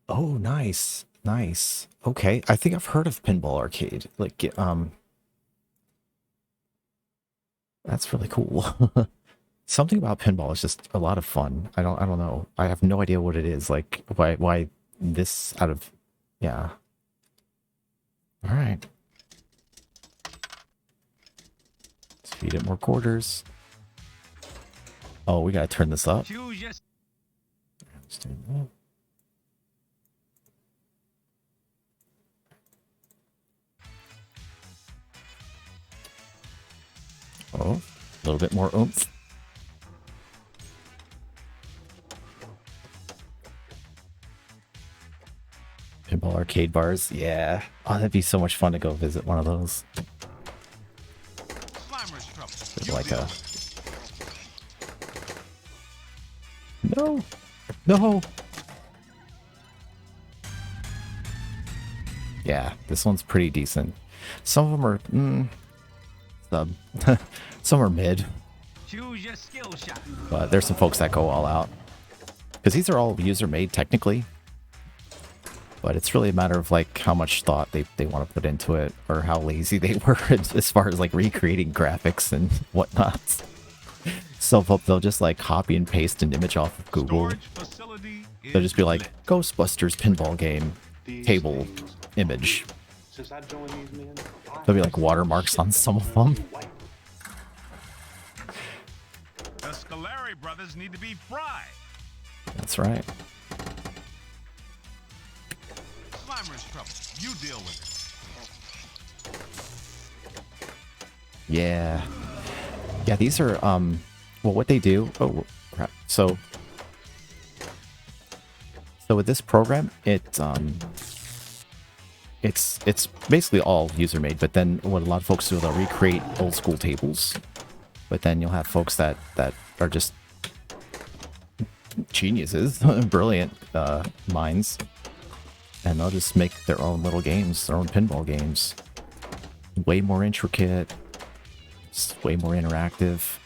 Oh, nice. Nice. Okay, I think I've heard of Pinball Arcade. Like, that's really cool. Something about pinball is just a lot of fun. I don't know. I have no idea what it is. Like, why this out of, yeah. All right. Let's feed it more quarters. Oh, we gotta turn this up. Oh, a little bit more oomph. Pinball arcade bars, yeah. Oh, that'd be so much fun to go visit one of those. Like a... No! No! Yeah, this one's pretty decent. Some of them are... sub. Some are mid. Choose your skill shot. But there's some folks that go all out. Because these are all user-made, technically. But it's really a matter of like how much thought they want to put into it, or how lazy they were as far as like recreating graphics and whatnot. So they'll just like copy and paste an image off of Google. They'll just be like, Ghostbusters pinball game, table, image. There'll be like watermarks on some of them. The Scolari brothers need to be fried. That's right. Slimer's trouble. You deal with it. Yeah. Yeah, these are well, what they do, oh crap. So with this program, it's basically all user made, but then what a lot of folks do, they'll recreate old school tables. But then you'll have folks that are just geniuses, brilliant minds, and they'll just make their own little games, their own pinball games. Way more intricate, it's way more interactive.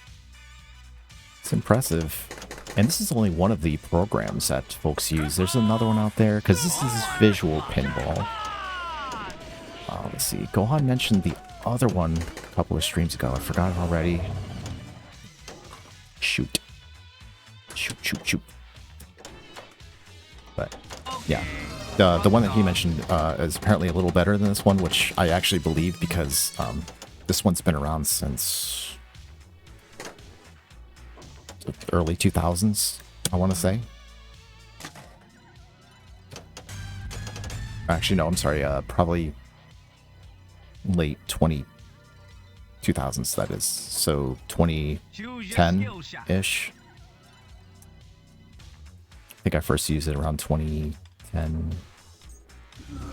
It's impressive. And this is only one of the programs that folks use. There's another one out there, because this is Visual Pinball. Let's see. Gohan mentioned the other one a couple of streams ago. I forgot it already. Shoot. Shoot. But, yeah. The one that he mentioned is apparently a little better than this one, which I actually believe because this one's been around since the early 2000s, I want to say. Actually, no, I'm sorry. Probably late 2000s, that is. So Choose your skill shot. 2010-ish. I think I first used it around 2010.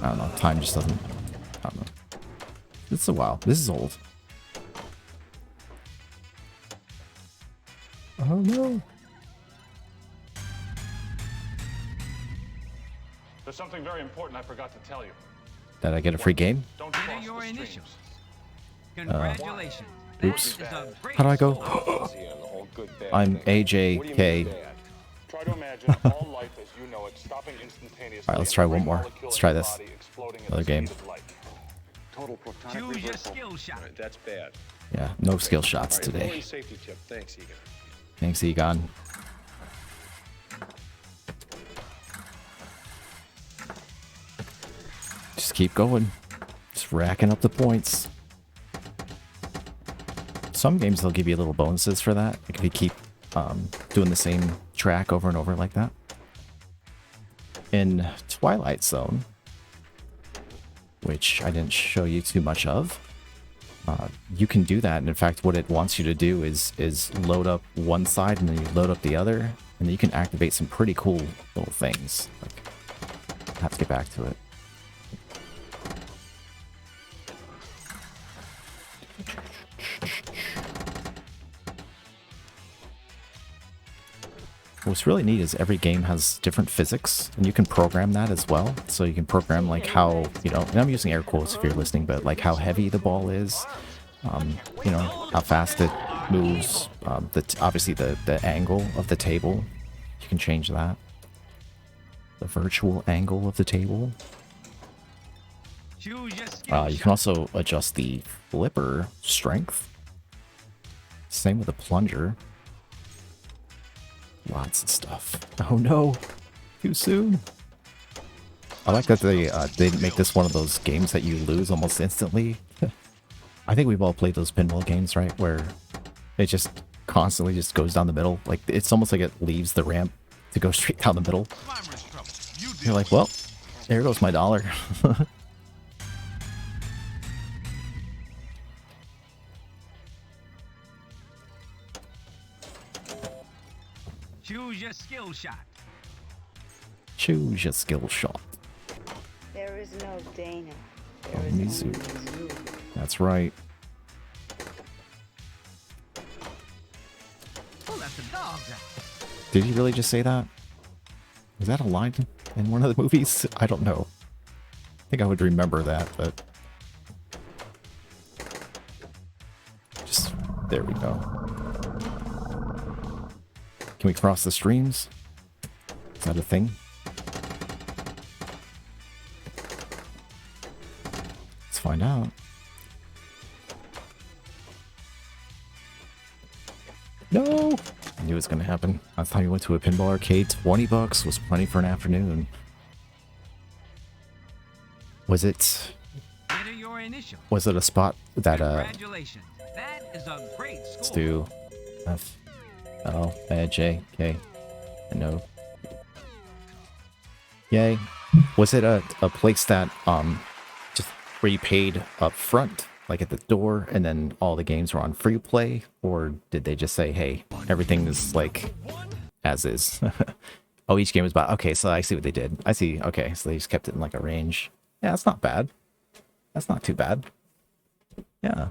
I don't know. Time just doesn't... I don't know. It's a while. This is old. Oh no. There's something very important I forgot to tell you. Did I get a free game? Don't Enter cross your the initials. streams. Congratulations. Oops. That is a great How do I go? score. I'm What do you AJK. mean bad? Try to imagine all life as you know it stopping instantaneously. Alright, let's try one more. Let's try this. Another game. Total protonic Choose your reversal. skill shot. That's bad. Yeah, no skill shots All right, today. rolling safety tip. Thanks, Egan. Thanks, Egon. Just keep going. Just racking up the points. Some games they'll give you little bonuses for that. Like if you keep doing the same track over and over like that. In Twilight Zone, which I didn't show you too much of, you can do that. And in fact, what it wants you to do is load up one side and then you load up the other, and then you can activate some pretty cool little things. Like, I have to get back to it. What's really neat is every game has different physics, and you can program that as well. So you can program like how, you know, and I'm using air quotes if you're listening, but like how heavy the ball is, you know, how fast it moves, obviously the angle of the table, you can change that. The virtual angle of the table. Choose your skill You shot. can also adjust the flipper strength. Same with the plunger. Lots of stuff. Oh no! Too soon. I like that they make this one of those games that you lose almost instantly. I think we've all played those pinball games, right? Where it just constantly just goes down the middle. Like it's almost like it leaves the ramp to go straight down the middle. Slimer's trouble. You You're deal like, well, there goes my dollar. Choose your skill shot. Choose your skill shot. There is no Dana. Oh, There is Mizu. only Mizu. That's right. Who let the dogs out? Did he really just say that? Was that a line in one of the movies? I don't know. I think I would remember that, but... Just... There we go. Can we cross the streams? Is that a thing? Let's find out. No! I knew it was gonna happen. I thought you went to a pinball arcade. $20 was plenty for an afternoon. Was it... Enter your initial. Was it a spot that, Congratulations. That is a great score. let's do F, L, J, K, and O. Yay. Was it a place that, just where you paid up front, like at the door, and then all the games were on free play? Or did they just say, hey, everything is like as is? Oh, each game was about, okay, so I see what they did. I see, okay, so they just kept it in like a range. Yeah, that's not bad. That's not too bad. Yeah.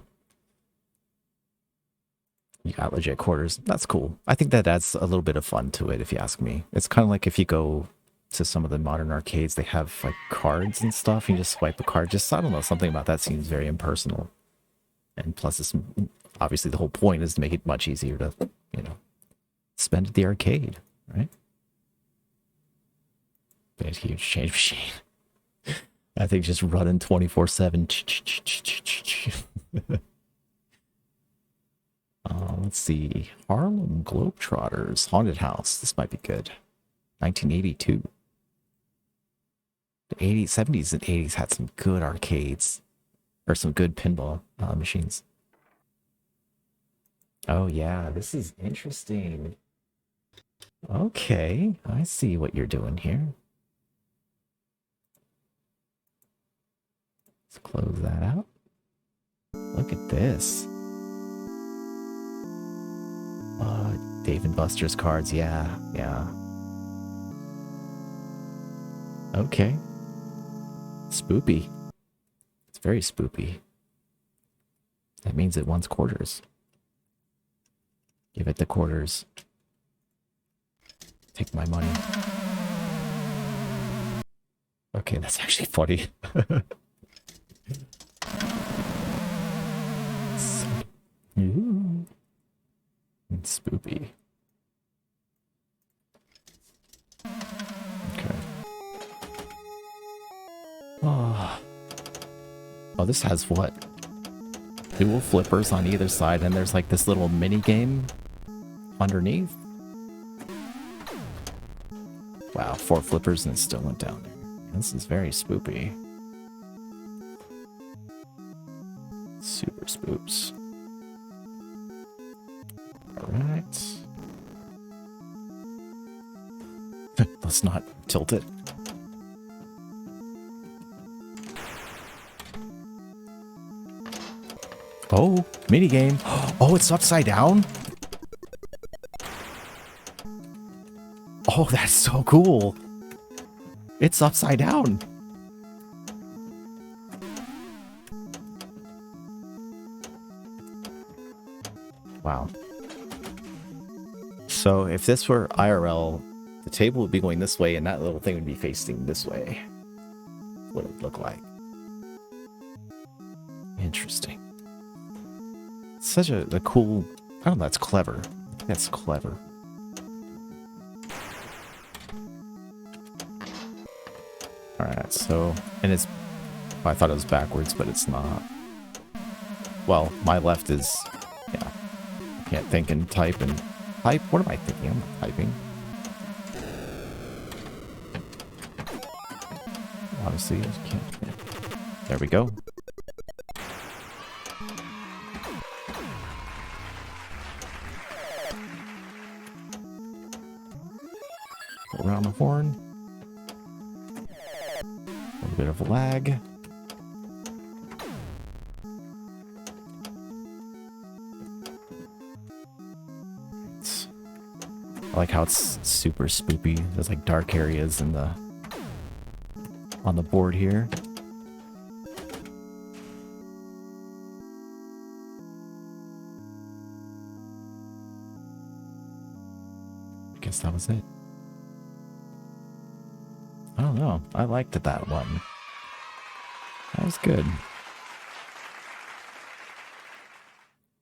You got legit quarters. That's cool. I think that adds a little bit of fun to it, if you ask me. It's kind of like if you go to some of the modern arcades, they have like cards and stuff. You just swipe a card. Just, I don't know, something about that seems very impersonal. And plus, it's obviously the whole point is to make it much easier to, you know, spend at the arcade, right? Big, huge change machine. I think just running 24/7. Let's see. Harlem Globetrotters Haunted House. This might be good. 1982. The 80s, 70s, and 80s had some good arcades. Or some good pinball machines. Oh, yeah. This is interesting. Okay. I see what you're doing here. Let's close that out. Look at this. Dave and Buster's cards. Yeah. Okay. Spoopy. It's very spoopy. That means it wants quarters. Give it the quarters. Take my money. Okay, that's actually funny. Ooh. It's spoopy. Okay. Oh, this has what? Dual flippers on either side, and there's like this little mini game underneath. Wow, 4 flippers and it still went down. This is very spoopy. Super spoops. Alright. Let's not tilt it. Oh, minigame. Oh, it's upside down? Oh, that's so cool. It's upside down. Wow. So if this were IRL, the table would be going this way and that little thing would be facing this way. What it would look like. Interesting. Such a cool... I don't know, that's clever. That's clever. Alright, so... And it's... I thought it was backwards, but it's not. Well, my left is... Yeah. I can't think and type and... Type? What am I thinking? I'm not typing. Obviously, I can't... There we go. Around the horn. A little bit of a lag. I like how it's super spoopy. There's like dark areas in the on the board here. I guess that was it. I don't know. I liked that one. That was good.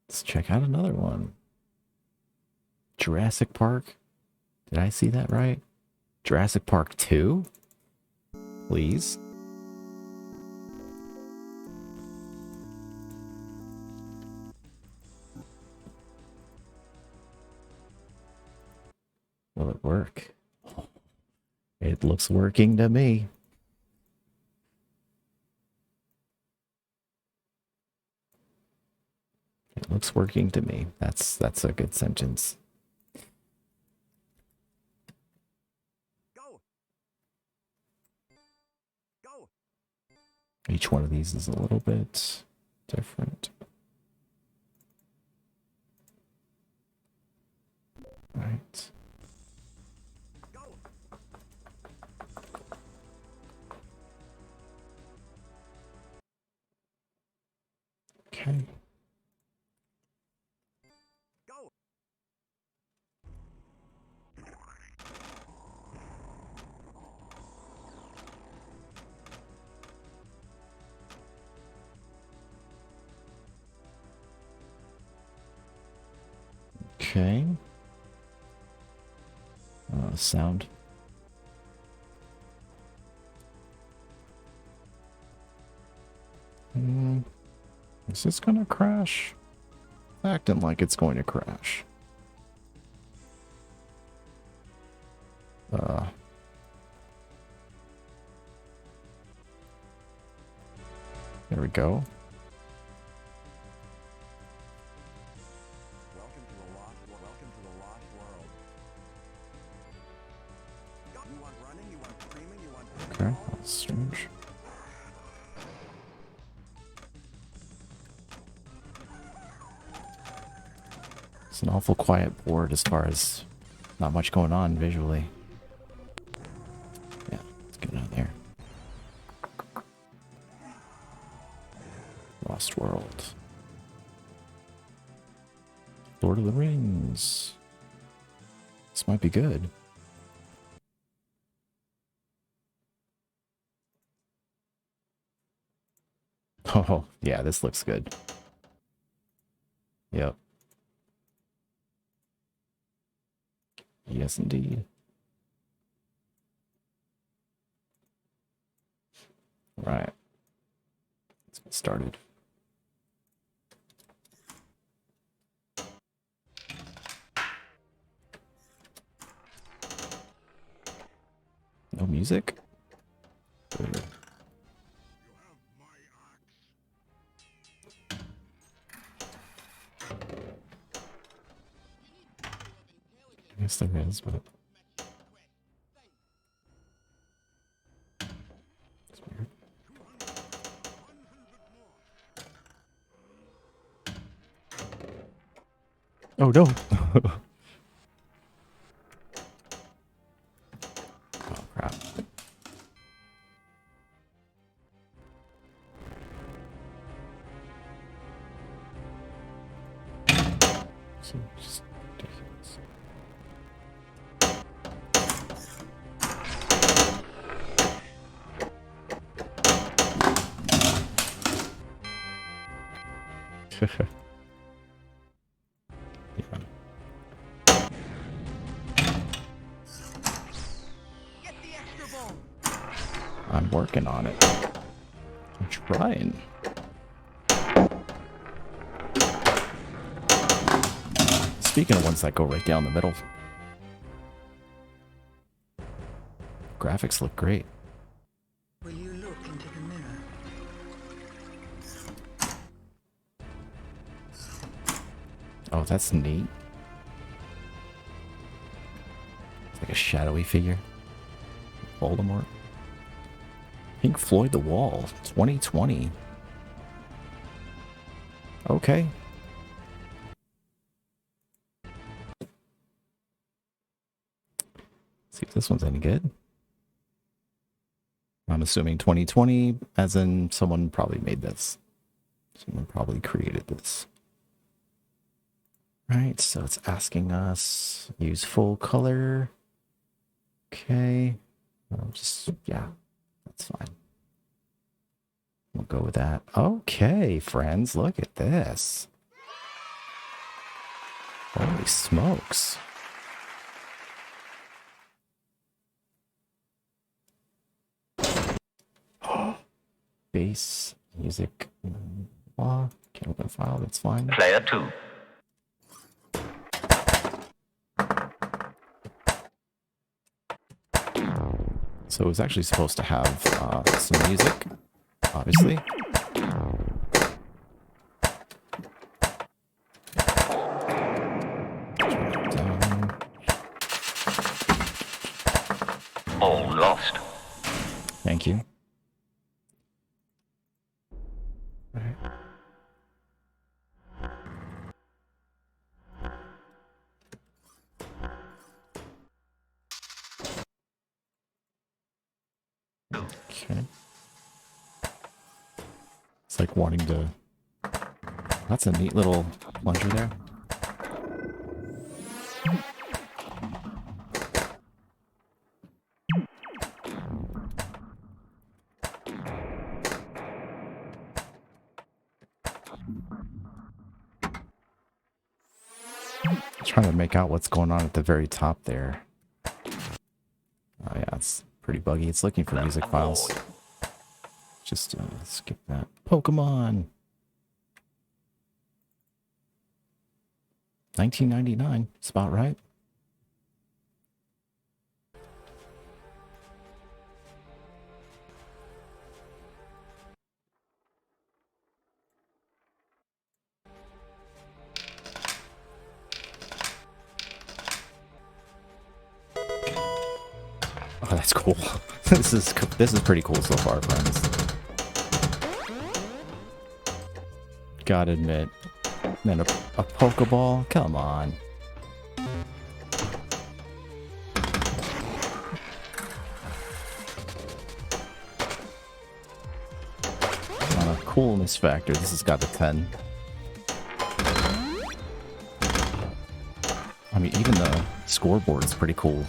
Let's check out another one. Jurassic Park. Did I see that right? Jurassic Park 2? Please. Will it work? It looks working to me. It looks working to me. That's a good sentence. Go. Go. Each one of these is a little bit different. Right. Okay. Go. Okay. Sound. Is this gonna crash? Acting like it's going to crash. There we go. Welcome to the lost world. Welcome to the lost world. You want running? You want screaming? You want... Okay, that's strange. It's an awful quiet board as far as not much going on visually. Yeah, let's get out of there. Lost World. Lord of the Rings. This might be good. Oh, yeah, this looks good. Yep. Yes, indeed. Right. Let's get started. No music? Good. I guess there is, but it's weird. Oh no! Oh crap. So just ridiculous. Yeah. I'm working on it. I'm trying. Speaking of ones that go right down the middle, graphics look great. Will you look into the mirror? Oh, that's neat. It's like a shadowy figure. Voldemort. Pink Floyd The Wall, 2020. Okay. See if this one's any good. I'm assuming 2020, as in someone probably made this. Someone probably created this. Right, so it's asking us use full color. Okay. I'll just, yeah, that's fine. We'll go with that. Okay, friends, look at this. Holy smokes. Bass, music, can't open file, that's fine. Player 2. So it was actually supposed to have some music, obviously. Down. All lost. Thank you. Right. Okay. It's like wanting to... That's a neat little plunger there. Trying to make out what's going on at the very top there. Oh yeah, it's pretty buggy. It's looking for music files. Just skip that. Pokemon! 1999. Spot right. Oh, that's cool. This is pretty cool so far, friends. Gotta admit, And then a Pokeball. Come on. On a coolness factor, this has got a 10. I mean, even the scoreboard's pretty cool.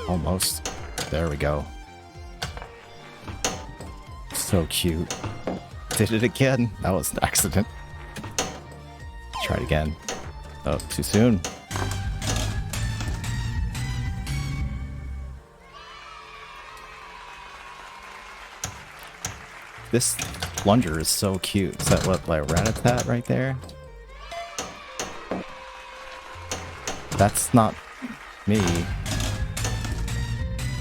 Almost. There we go. So cute. Did it again. That was an accident. Try it again. Oh, too soon. This plunger is so cute. Is that what, like Rattata right there? That's not me.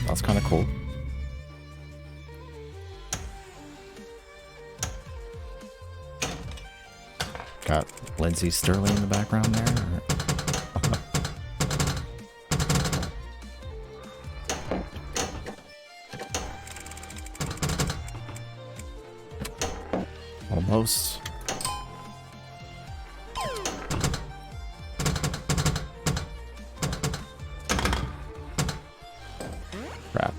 That's kind of cool. Got Lindsay Sterling in the background there. Almost. Crap.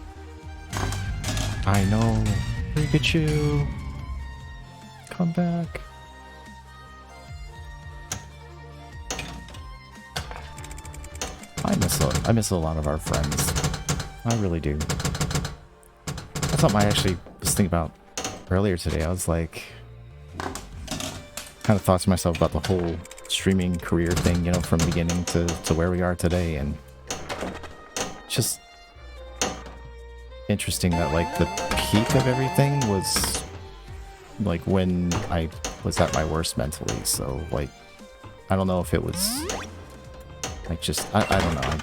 I know. Pikachu. Come back. I miss a lot of our friends. I really do. That's something I actually was thinking about earlier today. I was like, kind of thought to myself about the whole streaming career thing, you know, from the beginning to where we are today, and just interesting that like the peak of everything was like when I was at my worst mentally. So like, I don't know if it was like just I don't know.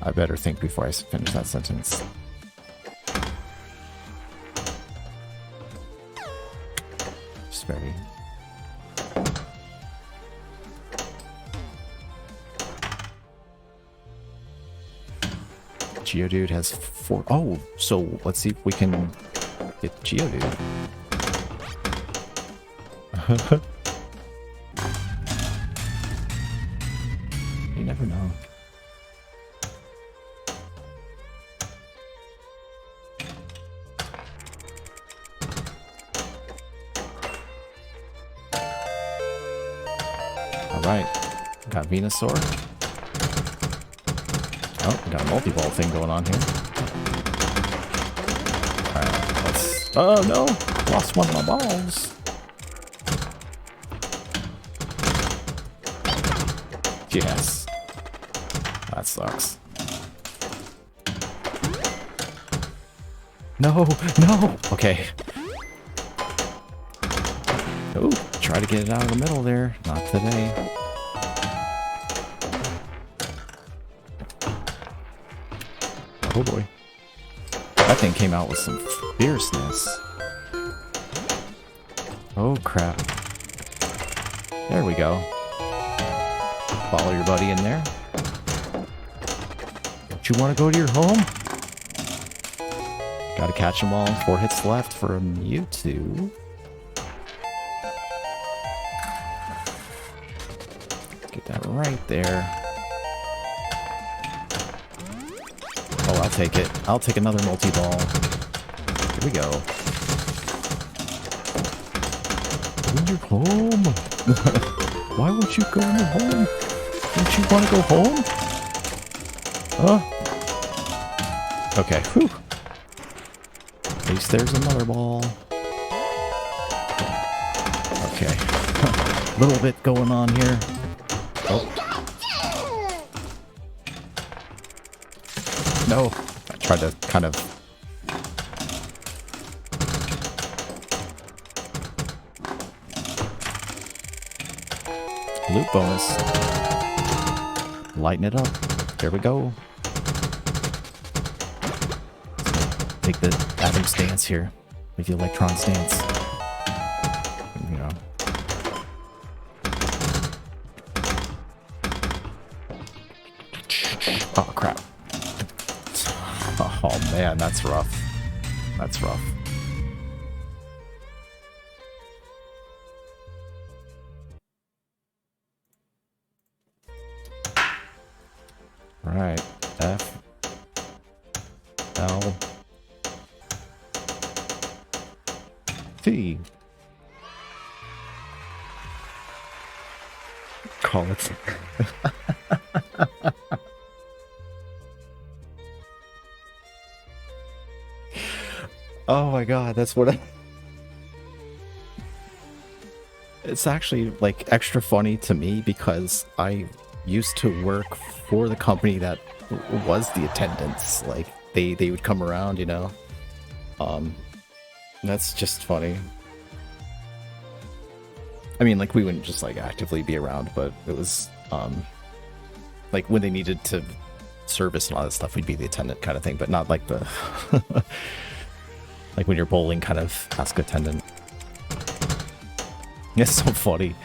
I better think before I finish that sentence. Just very. Geodude has 4. Oh, so let's see if we can get Geodude. You never know. Alright, got Venusaur. Oh, we got a multi-ball thing going on here. Alright, let's... Oh no! Lost one of my balls! Yes. That sucks. No! No! Okay. Oh, try to get it out of the middle there. Not today. Oh boy. That thing came out with some fierceness. Oh crap. There we go. Follow your buddy in there. Don't you want to go to your home? Gotta catch them all. 4 hits left for a Mewtwo. Get that right there. Oh, I'll take it. I'll take another multi-ball. Here we go. Go in your home. Why won't you go in your home? Don't you want to go home? Huh? Okay. Whew. At least there's another ball. Okay. A little bit going on here. Oh. No. I tried to kind of... Loot bonus. Lighten it up. There we go. Take the Adam's dance here. Make the Electron's dance. You know. crap. Oh man, that's rough. That's rough. Right. F. L. T. Call it. Oh my god, that's what I... It's actually like extra funny to me because I used to work for the company that was the attendants. Like they would come around, you know. That's just funny. I mean, like we wouldn't just like actively be around, but it was like when they needed to service and all that stuff, we'd be the attendant kind of thing, but not like the like when you're bowling kind of task attendant. It's so funny.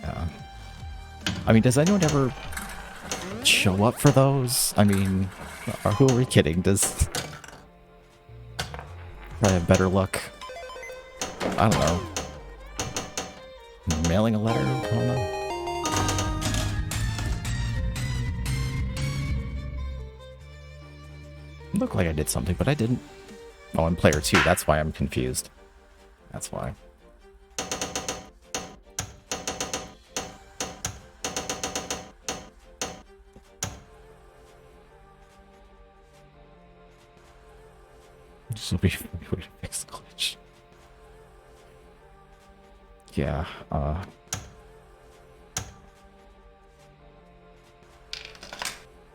Yeah. I mean, does anyone ever show up for those? I mean, or who are we kidding? Does probably have better luck? I don't know. Mailing a letter? I don't know. Looked like I did something, but I didn't. Oh, I'm player 2. That's why I'm confused. That's why. This will be a way to fix the glitch. Yeah,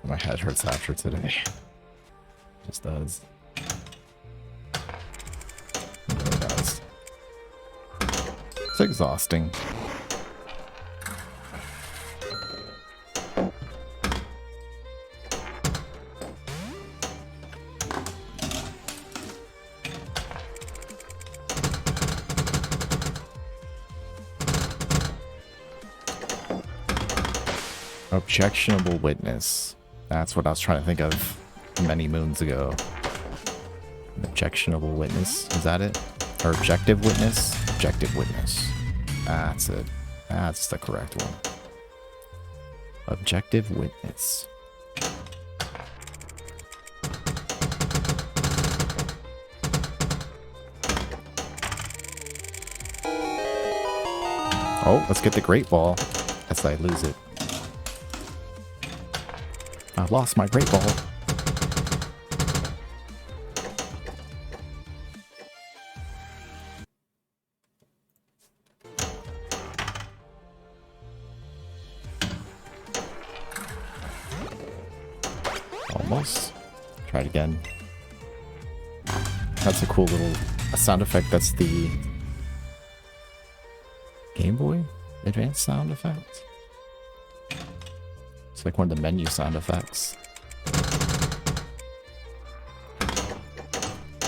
my head hurts after today. Just does. It really does. It's exhausting. Objectionable witness. That's what I was trying to think of many moons ago. Objectionable witness. Is that it? Or objective witness? Objective witness. That's it. That's the correct one. Objective witness. Oh, let's get the great ball. As I lose it. I lost my great ball. Almost. Try it again. That's a cool little sound effect. That's the Game Boy Advance sound effect. It's like one of the menu sound effects.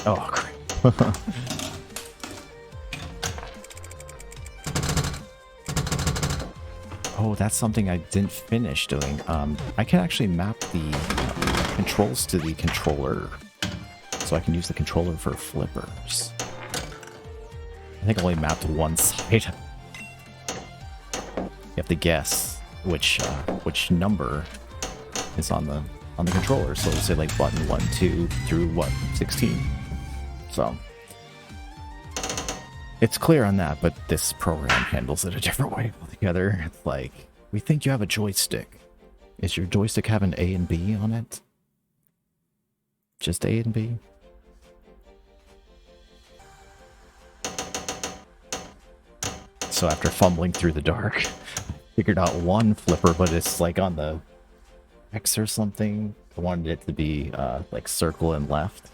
Oh, crap. Oh, that's something I didn't finish doing. I can actually map the controls to the controller. So I can use the controller for flippers. I think I only mapped one side. You have to guess which number is on the controller. So it'll say like button 1, 2 through what 16. So it's clear on that, but this program handles it a different way altogether. It's like, we think you have a joystick. Is your joystick have an A and B on it? Just A and B? So after fumbling through the dark, figured out one flipper, but it's like on the X or something. I wanted it to be like circle and left,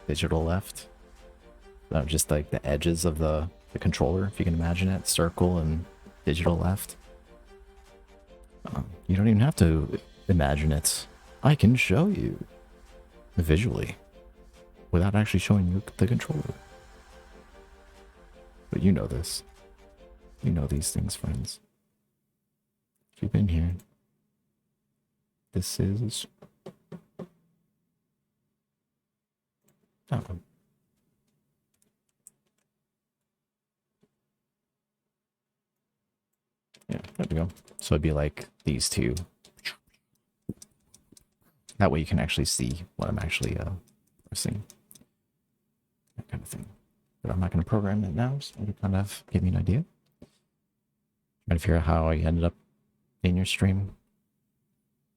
digital left. Just like the edges of the controller, if you can imagine it, circle and digital left. You don't even have to imagine it. I can show you visually without actually showing you the controller. But you know this. You know these things, friends. If you've been here, this is... Oh. Yeah, there we go. So it'd be like these two. That way you can actually see what I'm actually pressing. That kind of thing. But I'm not going to program it now, so to kind of give you an idea. Trying to figure out how I ended up in your stream.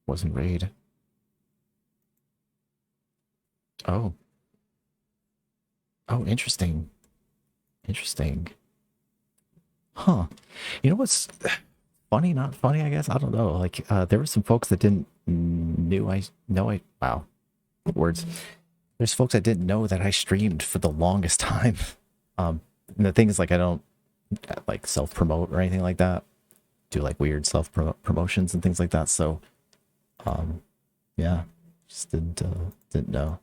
Wasn't raid. Oh. Oh, interesting. Interesting. Huh. You know what's funny, not funny, I guess? I don't know. Like, there were some folks that didn't wow. Words. There's folks that didn't know that I streamed for the longest time. And the thing is, like, I don't, like, self-promote or anything like that. Do, like, weird self-promotions and things like that, so, yeah. Just didn't know.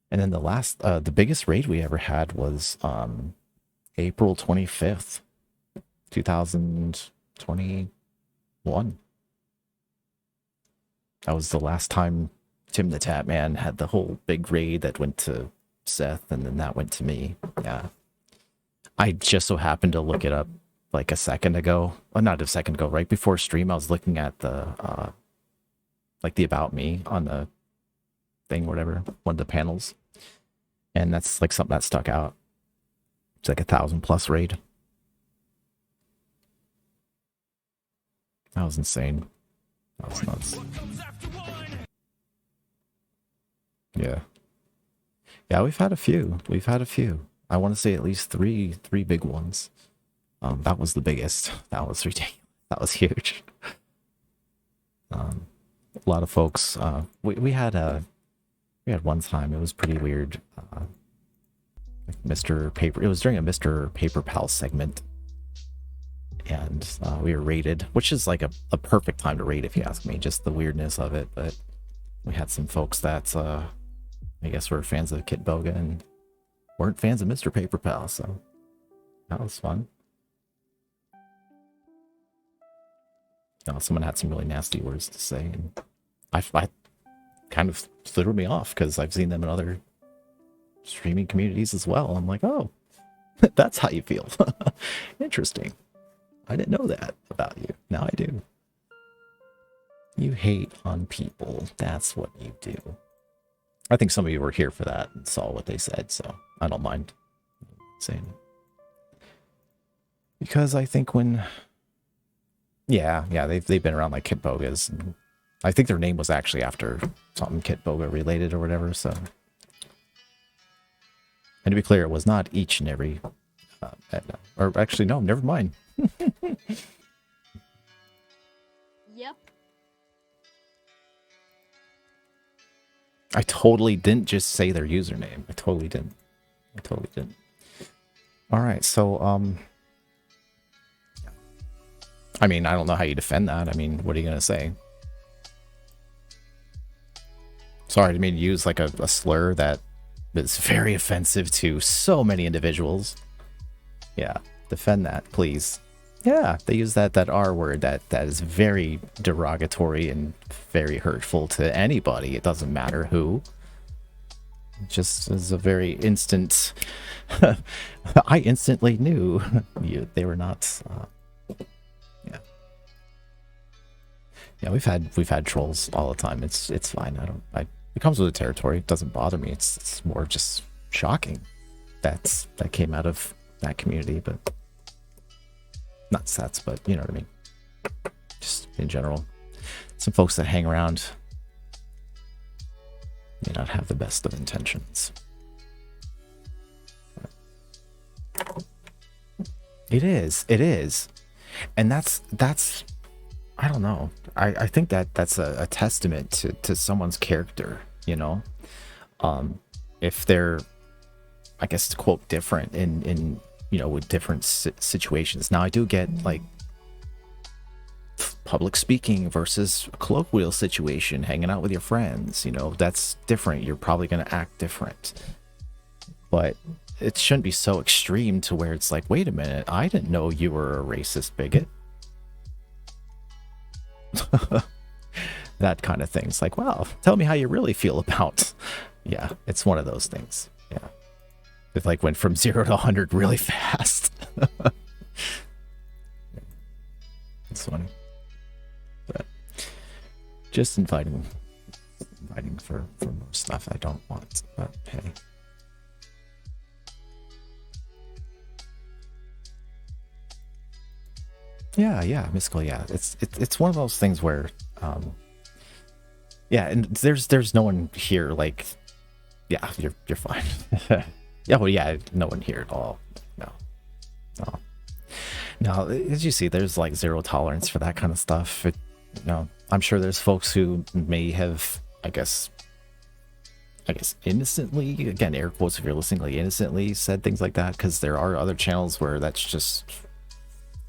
And then the biggest raid we ever had was, April 25th. 2021. That was the last time Tim the Tap Man had the whole big raid that went to Seth, and then that went to me. Yeah. I just so happened to look it up like a second ago. Well, not a second ago, right before stream, I was looking at the like the About Me on the thing, whatever, one of the panels. And that's like something that stuck out. It's like 1,000+ raid. That was insane. That was nuts. Yeah. Yeah, we've had a few. We've had a few. I want to say at least three big ones. That was the biggest. That was ridiculous. That was huge. A lot of folks. We had one time. It was pretty weird. Like Mr. Paper. It was during a Mr. Paper Pal segment. And we were raided, which is like a perfect time to raid if you ask me, just the weirdness of it. But we had some folks that I guess were fans of Kitboga and weren't fans of Mr. Paper Pal, so that was fun. Someone had some really nasty words to say, and I kind of threw me off because I've seen them in other streaming communities as well. I'm like, oh, that's how you feel. Interesting. I didn't know that about you. Now I do. You hate on people. That's what you do. I think some of you were here for that and saw what they said, so I don't mind saying it. Because I think when... Yeah, they've been around like Kitbogas. And I think their name was actually after something Kitboga related or whatever, so... And to be clear, it was not each and every... or actually, no, never mind. Yep. I totally didn't just say their username. I totally didn't. All right, so I mean, I don't know how you defend that. I mean, what are you gonna say? Sorry, I didn't mean to use like a slur that is very offensive to so many individuals. Yeah, defend that, please. Yeah, they use that R word that is very derogatory and very hurtful to anybody. It doesn't matter who. It just is a very instant... I instantly knew they were not... yeah. Yeah, we've had trolls all the time. It's fine. It comes with the territory. It doesn't bother me. It's more just shocking that came out of that community, but... Not sets, but you know what I mean. Just in general. Some folks that hang around may not have the best of intentions. It is. And that's I don't know. I think that's a testament to someone's character, you know? If they're, I guess to quote, different in you know, with different situations. Now, I do get, like, public speaking versus a colloquial situation, hanging out with your friends, you know, that's different. You're probably going to act different. but it shouldn't be so extreme to where it's like, wait a minute, I didn't know you were a racist bigot. That kind of thing. It's like, wow, tell me how you really feel about. Yeah, it's one of those things. Yeah. It like went from 0 to 100 really fast. It's funny. But just inviting for more stuff I don't want, but hey. Yeah, mystical. Yeah, it's one of those things where, yeah, and there's no one here. Like, yeah, you're fine. Yeah, well, yeah, no one here at all. No. As you see, there's like zero tolerance for that kind of stuff. I'm sure there's folks who may have, I guess innocently, again, air quotes if you're listening, like innocently said things like that, because there are other channels where that's just,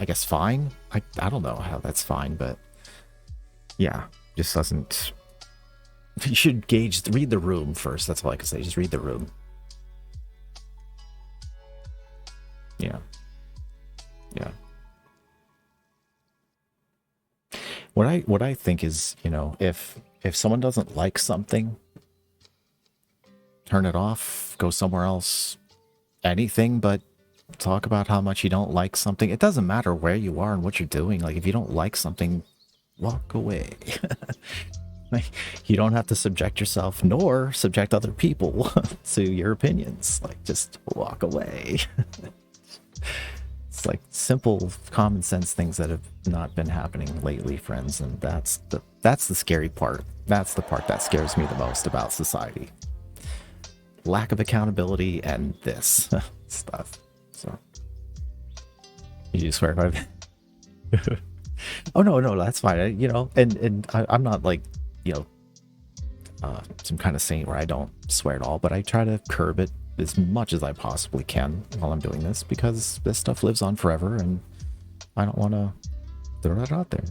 I guess, fine. I don't know how that's fine, but yeah, just doesn't. You should read the room first. That's all I can say. Just read the room. Yeah. What I think is, if someone doesn't like something, turn it off, go somewhere else, anything but talk about how much you don't like something. It doesn't matter where you are and what you're doing. Like, if you don't like something, walk away. Like, you don't have to subject yourself nor subject other people to your opinions. Like, just walk away. It's like simple common sense things that have not been happening lately, friends, and that's the scary part. That's the part that scares me the most about society. Lack of accountability and this stuff. So you swear by it? Oh no, that's fine. And I'm not like, some kind of saint where I don't swear at all, but I try to curb it as much as I possibly can while I'm doing this, because this stuff lives on forever and I don't want to throw it out there.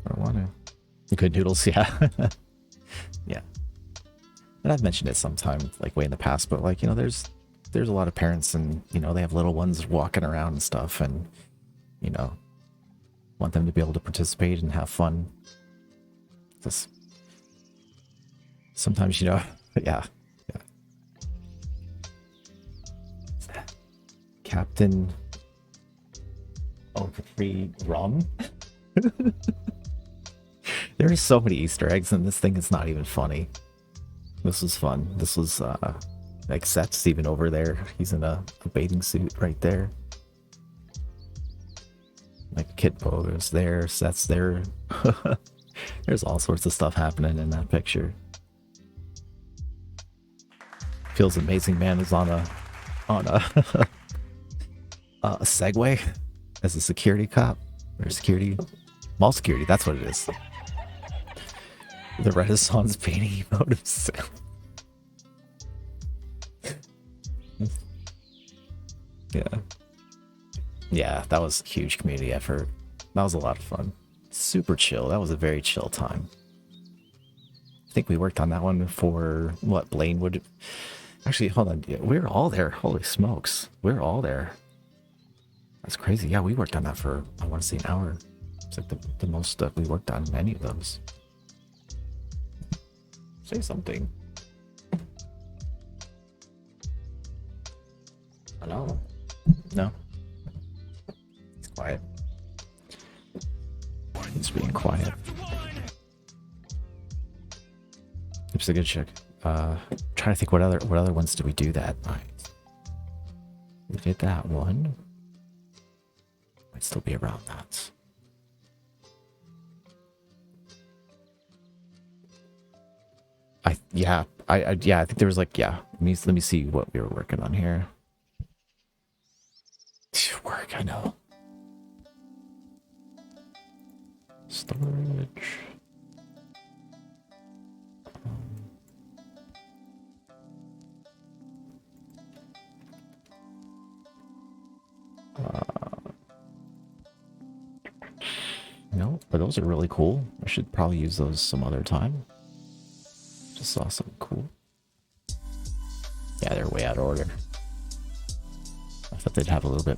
I don't want to. Good noodles, yeah. Yeah. And I've mentioned it sometime, like way in the past, but like, there's a lot of parents and, they have little ones walking around and stuff, and, want them to be able to participate and have fun. Just sometimes, yeah. Captain Free Rum. There's so many Easter eggs in this thing, it's not even funny. This was fun. This was like Seth's even over there. He's in a bathing suit right there. Like Kid Pogo's there, Seth's there. There's all sorts of stuff happening in that picture. Feels Amazing Man is on a a Segway as a security cop or mall security. That's what it is. The Renaissance painting emotives. Yeah, that was a huge community effort. That was a lot of fun. Super chill. That was a very chill time. I think we worked on that one for what Blaine would. Actually, hold on. We were all there. Holy smokes, we were all there. That's crazy. Yeah, we worked on that for, I want to say, an hour. It's like the most stuff we worked on in any of those. Say something. Hello? No? It's quiet. He's being quiet. It's a good chick. Trying to think what other ones did we do that night? We did that one. Might still be around that. I think there was like, let me see what we were working on here. Work, I know. Storage. No, but those are really cool. I should probably use those some other time. Just saw something cool. Yeah, they're way out of order. I thought they'd have a little bit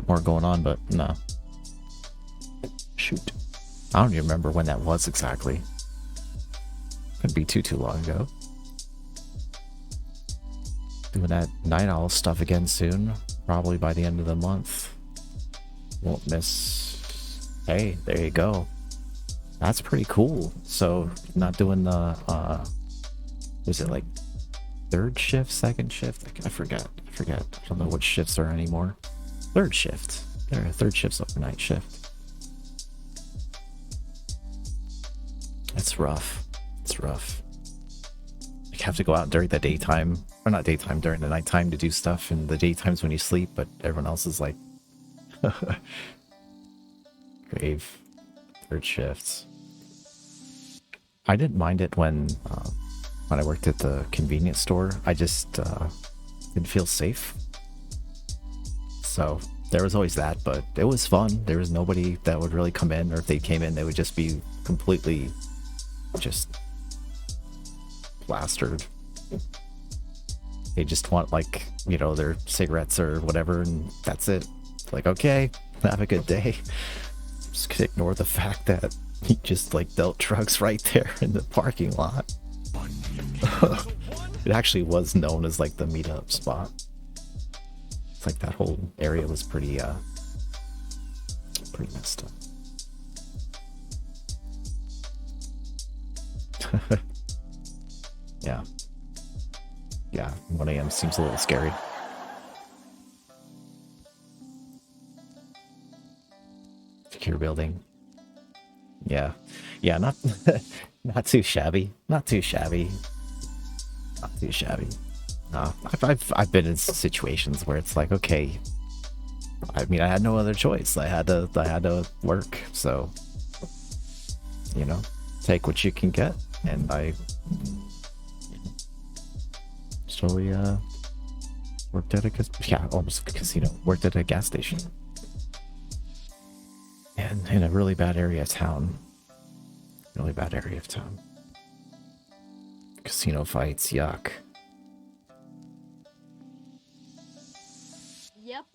more going on, but no. Shoot. I don't even remember when that was exactly. Couldn't be too long ago. Doing that Night Owl stuff again soon. Probably by the end of the month. Won't miss. Hey, there you go. That's pretty cool. So, not doing the, was it like third shift, second shift? I forget. I don't know what shifts are anymore. Third shift. There, third shift's overnight shift. It's rough. It's rough. You have to go out during the daytime, or not daytime, during the nighttime to do stuff, and the daytime's when you sleep, but everyone else is like grave third shifts. I didn't mind it when I worked at the convenience store. I just didn't feel safe. So there was always that, but it was fun. There was nobody that would really come in, or if they came in, they would just be completely just plastered. They just want, like, you know, their cigarettes or whatever, and that's it. Like, okay, have a good day. Just ignore the fact that he just like dealt drugs right there in the parking lot. It actually was known as like the meetup spot. It's like that whole area was pretty messed up. Yeah, 1 a.m. seems a little scary. Secure building. Yeah, not not too shabby. Not too shabby. No, I've been in situations where it's like, okay, I mean, I had no other choice. I had to work, so, you know, take what you can get. And I slowly worked at almost a casino. Worked at a gas station, and in a really bad area of town. Casino fights, yuck. Yep.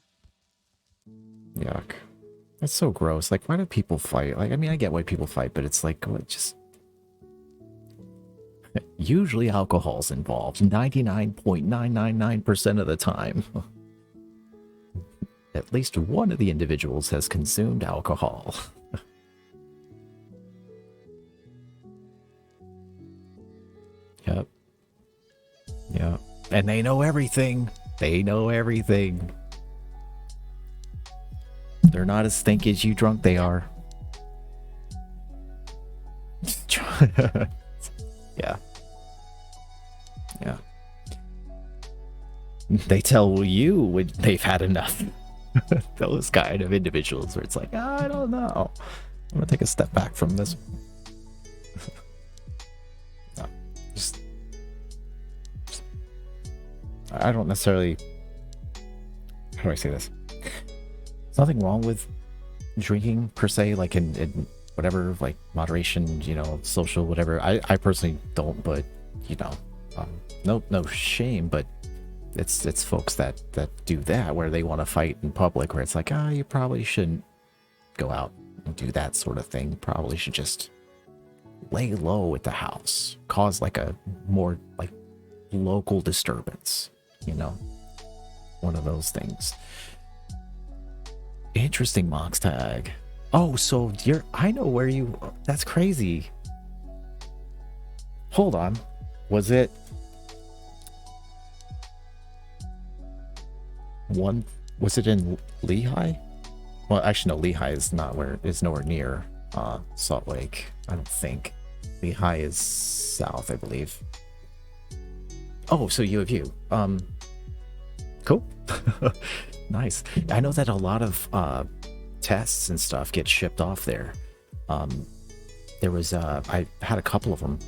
Yuck. That's so gross. Like, why do people fight? Like, I mean, I get why people fight, but it's like, what, just... Usually alcohol's involved 99.999% of the time. At least one of the individuals has consumed alcohol. Yep. Yeah. And they know everything. They're not as stinky as you drunk they are. Yeah. They tell you when they've had enough. Those kind of individuals where it's like, I don't know. I'm gonna take a step back from this. No, just I don't necessarily. How do I say this? There's nothing wrong with drinking per se, like in whatever, like moderation, you know, social, whatever. I personally don't, but you know, no shame, but it's folks that do that where they want to fight in public, where it's like, you probably shouldn't go out and do that sort of thing. Probably should just lay low at the house, cause like a more like local disturbance, you know, one of those things. Interesting, Mox Tag. Oh, so I know where you, that's crazy. Hold on. Was it in Lehigh? Well, actually no, Lehigh is nowhere near Salt Lake, I don't think. Lehigh is south, I believe. Oh, so U of U. Cool. Nice. I know that a lot of tests and stuff get shipped off there. There was I had a couple of them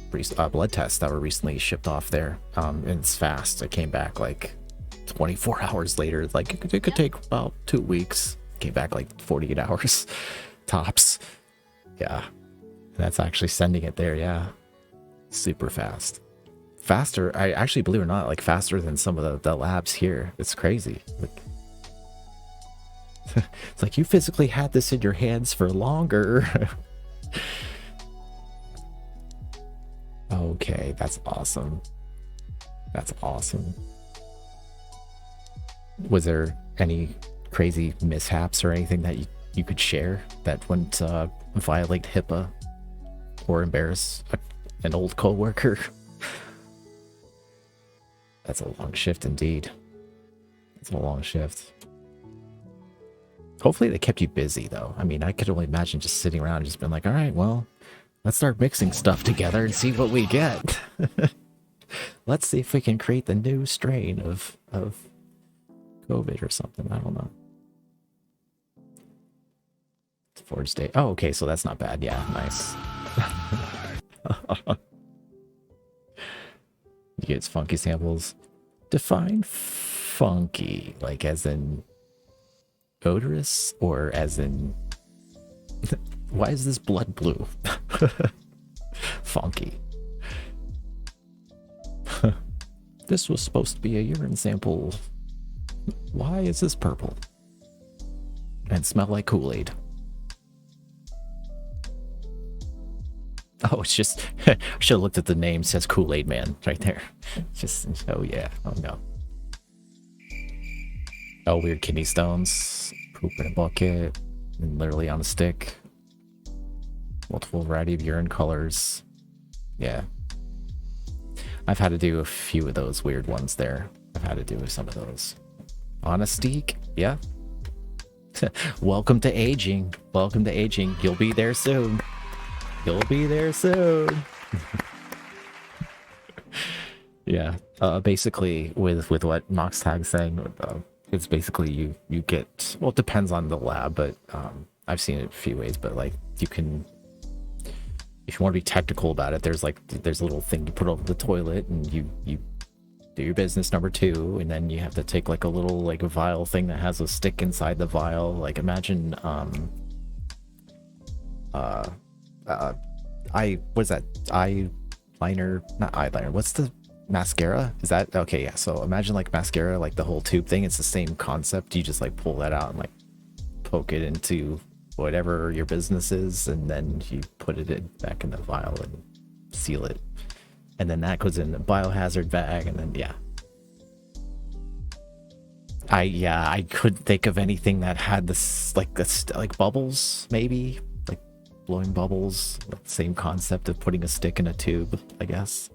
blood tests that were recently shipped off there, and it's fast. It came back like 24 hours later. Like it could take about 2 weeks. Came back like 48 hours tops. Yeah, that's actually sending it there. Yeah, super fast. faster. I actually, believe it or not, like faster than some of the labs here. It's crazy. Like, it's like you physically had this in your hands for longer. Okay, that's awesome. That's awesome. Was there any crazy mishaps or anything that you could share that wouldn't violate HIPAA or embarrass an old coworker? That's a long shift indeed. It's a long shift. Hopefully they kept you busy though. I mean, I could only imagine just sitting around and just being like, all right, well, let's start mixing stuff together and see what we get. Let's see if we can create the new strain of COVID or something. I don't know. It's Forge Day. Oh, okay, so that's not bad. Yeah, nice. You get funky samples. Define funky, like as in odorous or as in why is this blood blue? Funky. This was supposed to be a urine sample. Why is this purple? And smell like Kool-Aid. Oh, it's just, I should have looked at the name. It says Kool-Aid Man right there. Just, oh yeah, oh no. Oh, weird kidney stones. Poop in a bucket. And literally on a stick. Multiple variety of urine colors. Yeah. I've had to do a few of those weird ones there. I've had to do some of those. On a steak? Yeah. Welcome to aging. Welcome to aging. You'll be there soon. You'll be there soon. Yeah. Basically, with what Moxtag's saying, it's basically you get, well, it depends on the lab, but I've seen it a few ways, but like you can, if you want to be technical about it, there's a little thing you put over the toilet and you do your business number 2, and then you have to take like a little like a vial thing that has a stick inside the vial. Like imagine what is that? Eyeliner, not eyeliner. What's the mascara? Is that okay? Yeah. So imagine like mascara, like the whole tube thing. It's the same concept. You just like pull that out and like poke it into whatever your business is, and then you put it back in the vial and seal it, and then that goes in the biohazard bag, and then yeah. I couldn't think of anything that had this like bubbles, maybe like blowing bubbles, like same concept of putting a stick in a tube, I guess.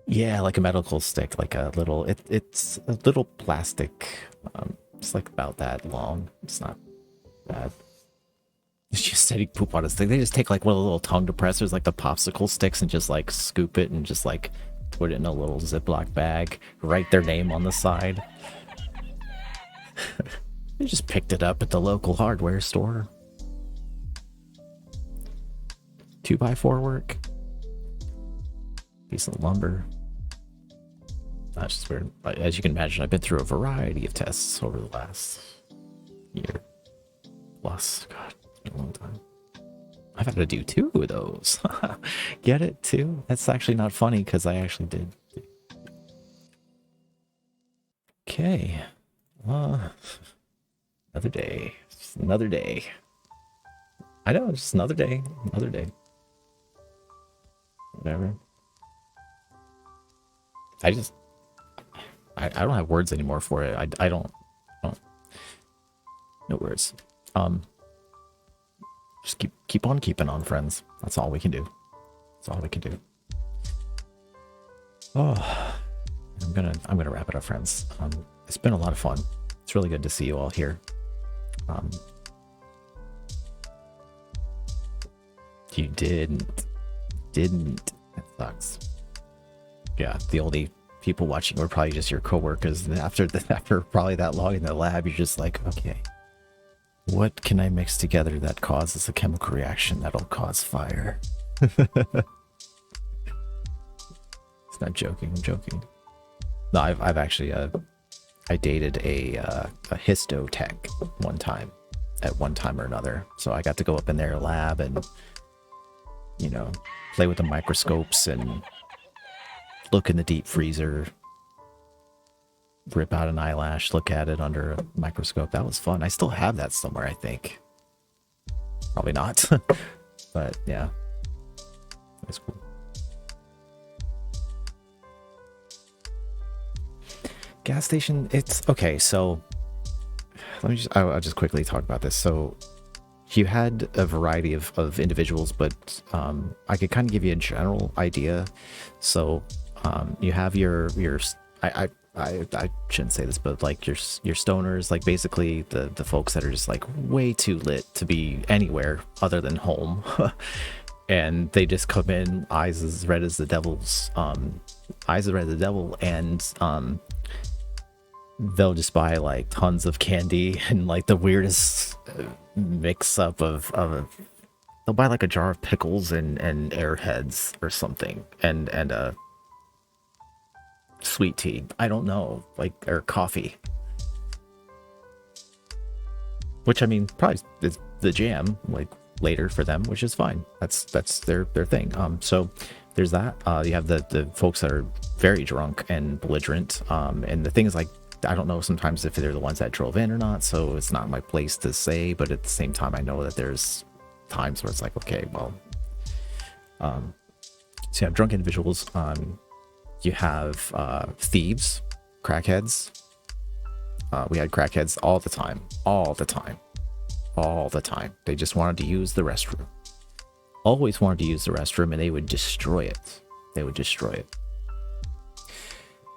Yeah, like a medical stick, like a little, it's a little plastic, it's like about that long. It's not bad. It's just setting poop on a stick. They just take like one of the little tongue depressors, like the popsicle sticks, and just like scoop it and just like put it in a little Ziploc bag, write their name on the side. They just picked it up at the local hardware store. 2x4 work. Piece of lumber. That's just weird. As you can imagine, I've been through a variety of tests over the last year plus. God, it's been a long time. I've had to do 2 of those. Get it? 2? That's actually not funny because I actually did. Okay. Another day. Just another day. I know, just another day. Another day. Whatever. I don't have words anymore for it. I don't no words. Just keep on keeping on, friends. That's all we can do. That's all we can do. Oh, I'm gonna wrap it up, friends. It's been a lot of fun. It's really good to see you all here. You didn't. That sucks. Yeah, the only people watching were probably just your coworkers. After probably that long in the lab, you're just like, okay, what can I mix together that causes a chemical reaction that'll cause fire? It's not joking. I'm joking. No, I've actually I dated a histotech one time, at one time or another. So I got to go up in their lab and, you know, play with the microscopes and look in the deep freezer, rip out an eyelash, look at it under a microscope. That was fun. I still have that somewhere, I think. Probably not. But yeah. That's cool. Gas station, it's okay, so let me just I'll just quickly talk about this. So you had a variety of individuals, but I could kind of give you a general idea. So you have your I shouldn't say this, but like your stoners, like basically the folks that are just like way too lit to be anywhere other than home. And they just come in eyes as red as the devil's eyes as red as the devil, and they'll just buy like tons of candy and like the weirdest mix up of they'll buy like a jar of pickles and airheads or something, and a sweet tea, I don't know, like, or coffee, which I mean probably is the jam like later for them, which is fine. That's their thing. So there's that. You have the folks that are very drunk and belligerent, and the thing is, like, I don't know sometimes if they're the ones that drove in or not, so it's not my place to say, but at the same time I know that there's times where it's like, okay, well, so you have drunk individuals, you have thieves, crackheads. We had crackheads all the time. They just wanted to use the restroom. Always wanted to use the restroom, and they would destroy it.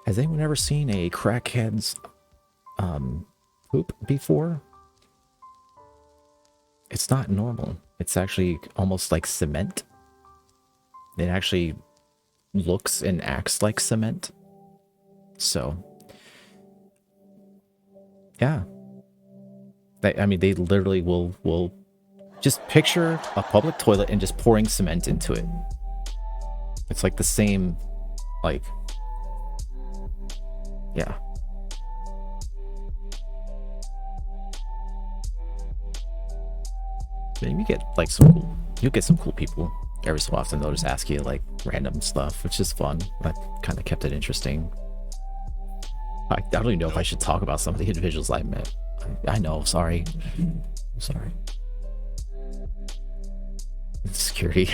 Has anyone ever seen a crackhead's poop before? It's not normal. It's actually almost like cement. It actually looks and acts like cement. So, yeah. I mean, they literally will just picture a public toilet and just pouring cement into it. It's like the same, like, yeah. Then you get like you'll get some cool people every so often. They'll just ask you like random stuff, which is fun. That kind of kept it interesting. I don't even know if I should talk about some of the individuals I met. I know, sorry. I'm sorry. Security.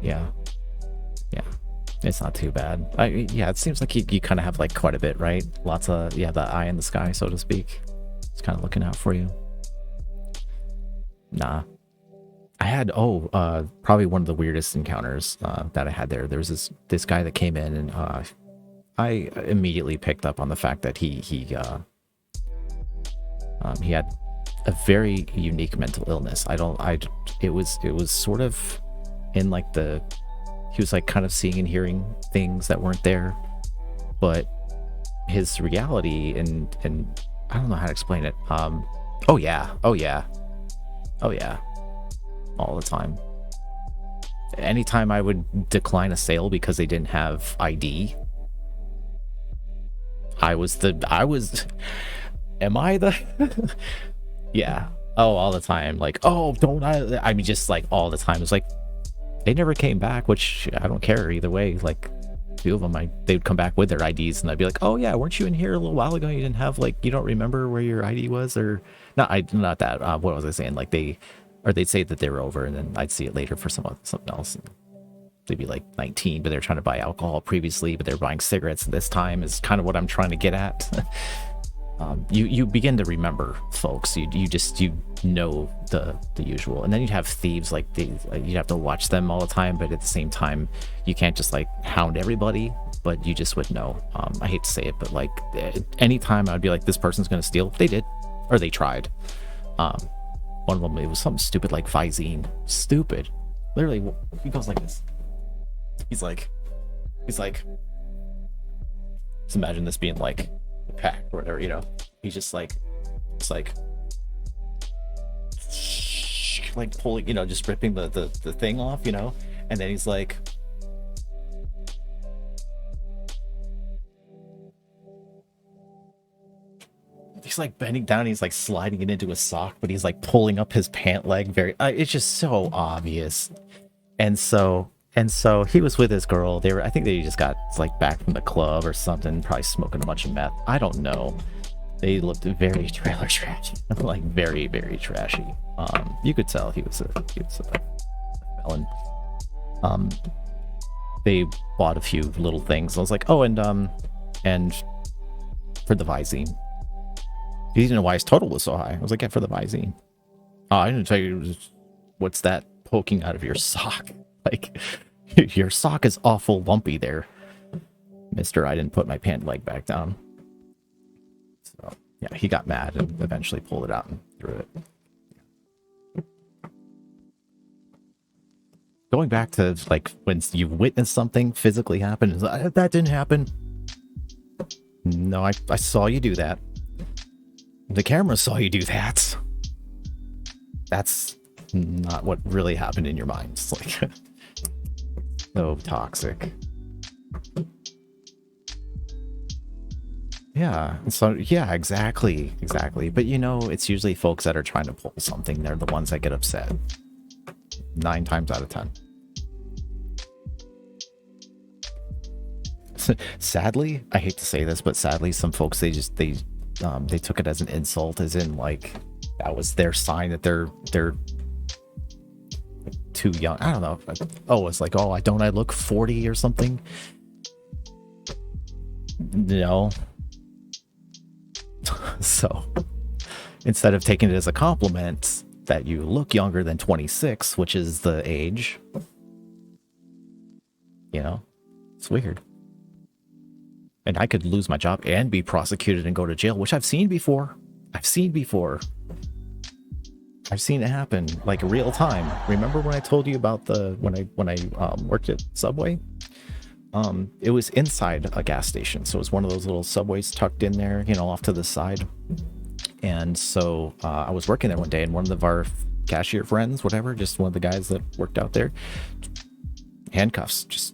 Yeah. It's not too bad. Yeah, it seems like you kind of have like quite a bit, right? Lots of, the eye in the sky, so to speak. It's kind of looking out for you. Nah. I had, probably one of the weirdest encounters that I had there. There was this guy that came in, and I immediately picked up on the fact that he had a very unique mental illness. It was sort of in like he was like kind of seeing and hearing things that weren't there, but his reality and I don't know how to explain it. Oh yeah, all the time. Anytime I would decline a sale because they didn't have ID, yeah. Oh, all the time. Like, oh, don't I mean, just like all the time. It's like they never came back, which I don't care either way. Like, a few of them, they would come back with their IDs, and I'd be like, oh yeah, weren't you in here a little while ago? You didn't have, like, you don't remember where your ID was? Or not that. What was I saying? Like, they'd say that they were over, and then I'd see it later for something else. And they'd be like 19, but they're trying to buy alcohol previously, but they're buying cigarettes this time, is kind of what I'm trying to get at. You begin to remember folks. You know the usual, and then you'd have thieves, like you'd have to watch them all the time, but at the same time you can't just like hound everybody, but you just would know. I hate to say it, but like anytime I'd be like, this person's gonna steal, they did, or they tried. One of them, it was something stupid like Visine. Stupid. Literally, he goes like this. He's like, just imagine this being like a pack or whatever, you know. He's just like, it's like pulling, you know, just ripping the thing off, you know, and then he's like, bending down, he's like sliding it into a sock, but he's like pulling up his pant leg very, it's just so obvious. And so And so he was with his girl. I think they just got like back from the club or something, probably smoking a bunch of meth. I don't know. They looked very trailer trashy, like very, very trashy. You could tell he was a felon. They bought a few little things. I was like, oh, and for the Visine. He didn't know why his total was so high. I was like, yeah, for the Visine. Oh, I didn't tell you. What's that poking out of your sock? Like, your sock is awful lumpy there, mister. I didn't put my pant leg back down. So, yeah, he got mad and eventually pulled it out and threw it. Going back to, like, when you witness something physically happen, it's like, that didn't happen. No, I saw you do that. The camera saw you do that. That's not what really happened in your mind. It's like so toxic. Yeah. So yeah, exactly. But you know, it's usually folks that are trying to pull something. They're the ones that get upset. 9 times out of 10. Sadly, I hate to say this, but sadly, some folks they took it as an insult, as in like that was their sign that they're too young. I don't know. Oh, it's like, oh, I look 40 or something. No. So instead of taking it as a compliment that you look younger than 26, which is the age, you know, it's weird. And I could lose my job and be prosecuted and go to jail, which I've seen before. I've seen it happen, like real time. Remember when I told you about when I worked at Subway? It was inside a gas station, so it was one of those little subways tucked in there, you know, off to the side. And so I was working there one day, and one of our cashier friends, whatever, just one of the guys that worked out there, handcuffs,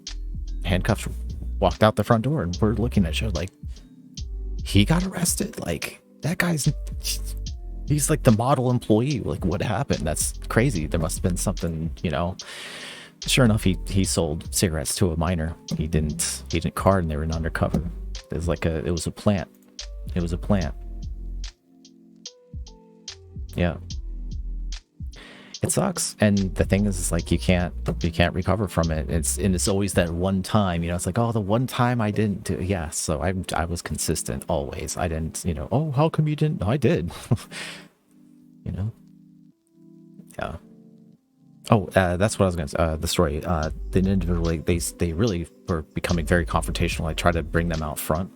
walked out the front door, and we're looking at each other like, he got arrested? Like, that guy's, he's like the model employee. Like, what happened? That's crazy. There must have been something, you know. Sure enough, he sold cigarettes to a minor. He didn't card, and they were in undercover. It was a plant. Yeah. It sucks. And the thing is like you can't recover from it. It's always that one time, you know, it's like, oh, the one time I didn't do. Yeah, so I was consistent always. I didn't, you know, oh, how come you didn't? I did. You know? Yeah. Oh, that's what I was going to say. The story. The individual, they really were becoming very confrontational. I tried to bring them out front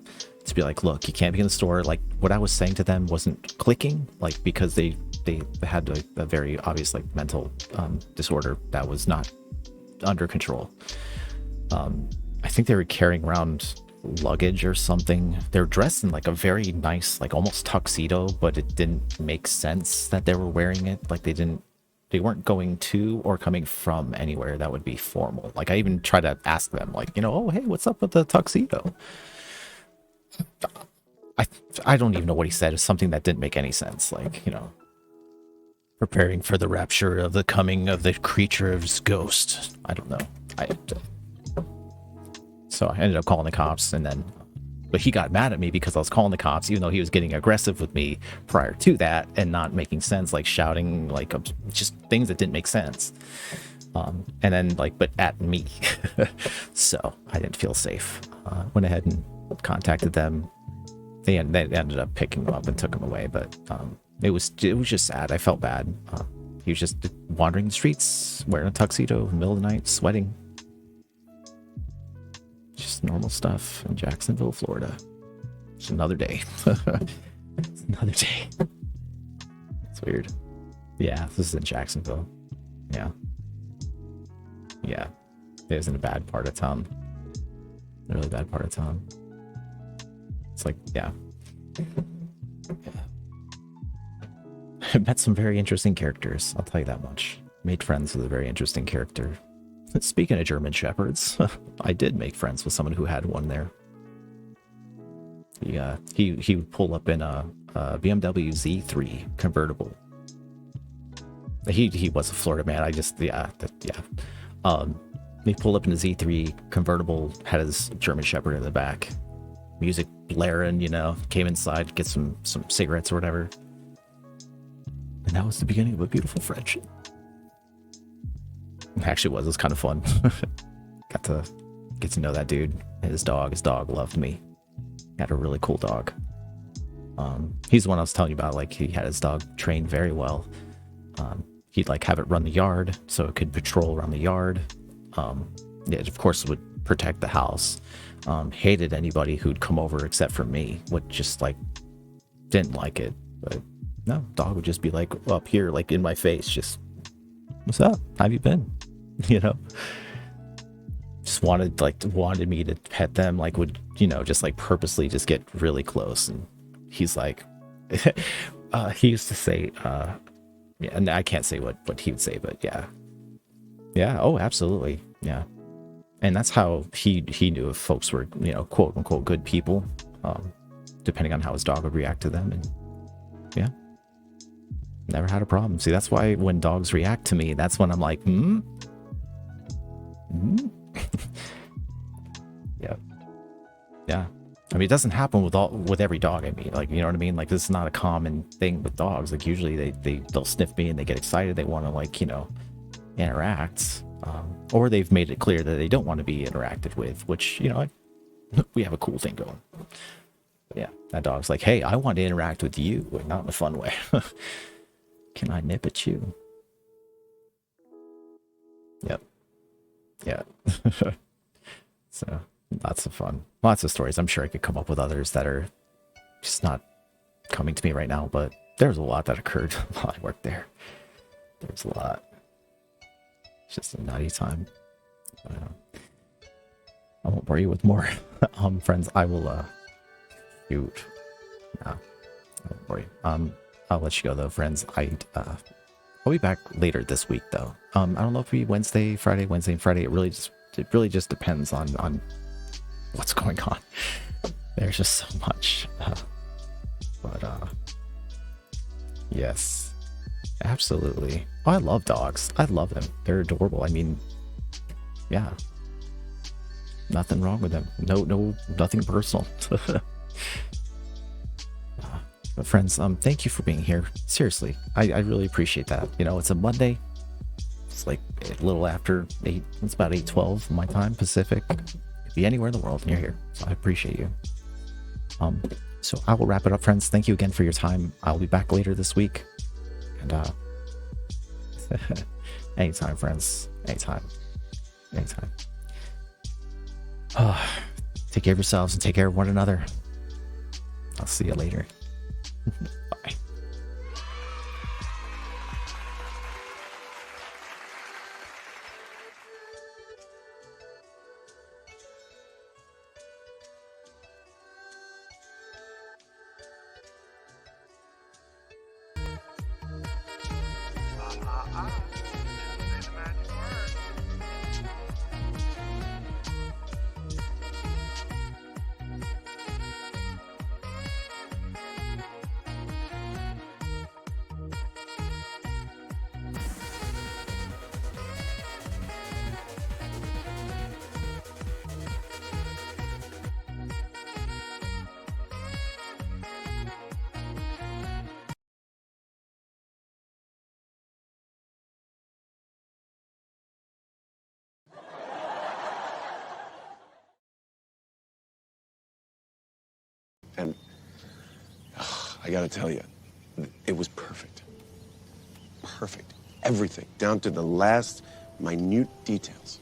to be like, look, you can't be in the store. Like, what I was saying to them wasn't clicking, like, because they had a very obvious, like, mental disorder that was not under control. I think they were carrying around luggage or something. They're dressed in like a very nice, like almost tuxedo, but it didn't make sense that they were wearing it. Like they weren't going to or coming from anywhere that would be formal. Like, I even tried to ask them, like, you know, oh, hey, what's up with the tuxedo? I don't even know what he said. It's something that didn't make any sense. Like, you know, preparing for the rapture of the coming of the creature of his ghost. I don't know. So I ended up calling the cops, but he got mad at me because I was calling the cops, even though he was getting aggressive with me prior to that and not making sense, like shouting, like just things that didn't make sense. And then but at me. So I didn't feel safe. Went ahead and contacted them. They ended up picking him up and took him away, but it was just sad. I felt bad. He was just wandering the streets, wearing a tuxedo in the middle of the night, sweating. Just normal stuff in Jacksonville, Florida. It's another day. It's another day. It's weird. Yeah, this is in Jacksonville. Yeah. Yeah. It was in a bad part of town. A really bad part of town. It's like, yeah. I met some very interesting characters, I'll tell you that much. Made friends with a very interesting character. Speaking of German Shepherds, I did make friends with someone who had one there. He would pull up in a BMW Z3 convertible. He was a Florida man. He pulled up in his E3 convertible, had his German Shepherd in the back, music blaring, you know, came inside, get some cigarettes or whatever. And that was the beginning of a beautiful friendship. It actually was. It was kind of fun. Got to get to know that dude. His dog loved me. Had a really cool dog. He's the one I was telling you about. Like, he had his dog trained very well. He'd like have it run the yard so it could patrol around the yard. It of course would protect the house. Hated anybody who'd come over except for me. Would just like didn't like it. But no, dog would just be like up here, like in my face, just, what's up? How have you been? You know, just wanted me to pet them, like would, you know, just like purposely just get really close. And he's like, he used to say, yeah, and I can't say what he would say, but yeah. Oh, absolutely. Yeah. And that's how he knew if folks were, you know, quote unquote good people, depending on how his dog would react to them. And yeah, never had a problem. See, that's why when dogs react to me, that's when I'm like, yeah. I mean, it doesn't happen with every dog. I mean, like, you know what I mean? Like, this is not a common thing with dogs. Like, usually they'll sniff me and they get excited. They want to, like, you know, interact. Or they've made it clear that they don't want to be interacted with, which, you know, we have a cool thing going. But yeah, that dog's like, hey, I want to interact with you, but not in a fun way. Can I nip at you? Yep. Yeah. So lots of fun, lots of stories. I'm sure I could come up with others that are just not coming to me right now, but there's a lot that occurred while I worked there. There's a lot. It's just a nutty time. I won't bore you with more. Friends, I will shoot. No, I won't bore you. I'll let you go though, friends. I'll be back later this week though. I don't know if it'll be Wednesday and Friday. It really just depends on what's going on. There's just so much. But yes, absolutely. Oh, I love dogs. I love them. They're adorable. I mean, yeah, nothing wrong with them. No, nothing personal. But friends, thank you for being here. Seriously, I really appreciate that. You know, it's a Monday. It's like a little after 8. It's about 8:12 my time, Pacific. Could be anywhere in the world and you're here, so I appreciate you. So I will wrap it up, friends. Thank you again for your time. I'll be back later this week, and anytime, friends. Anytime. Take care of yourselves and take care of one another. I'll see you later. Bye. And I gotta tell you, it was perfect. Perfect. Everything, down to the last minute details.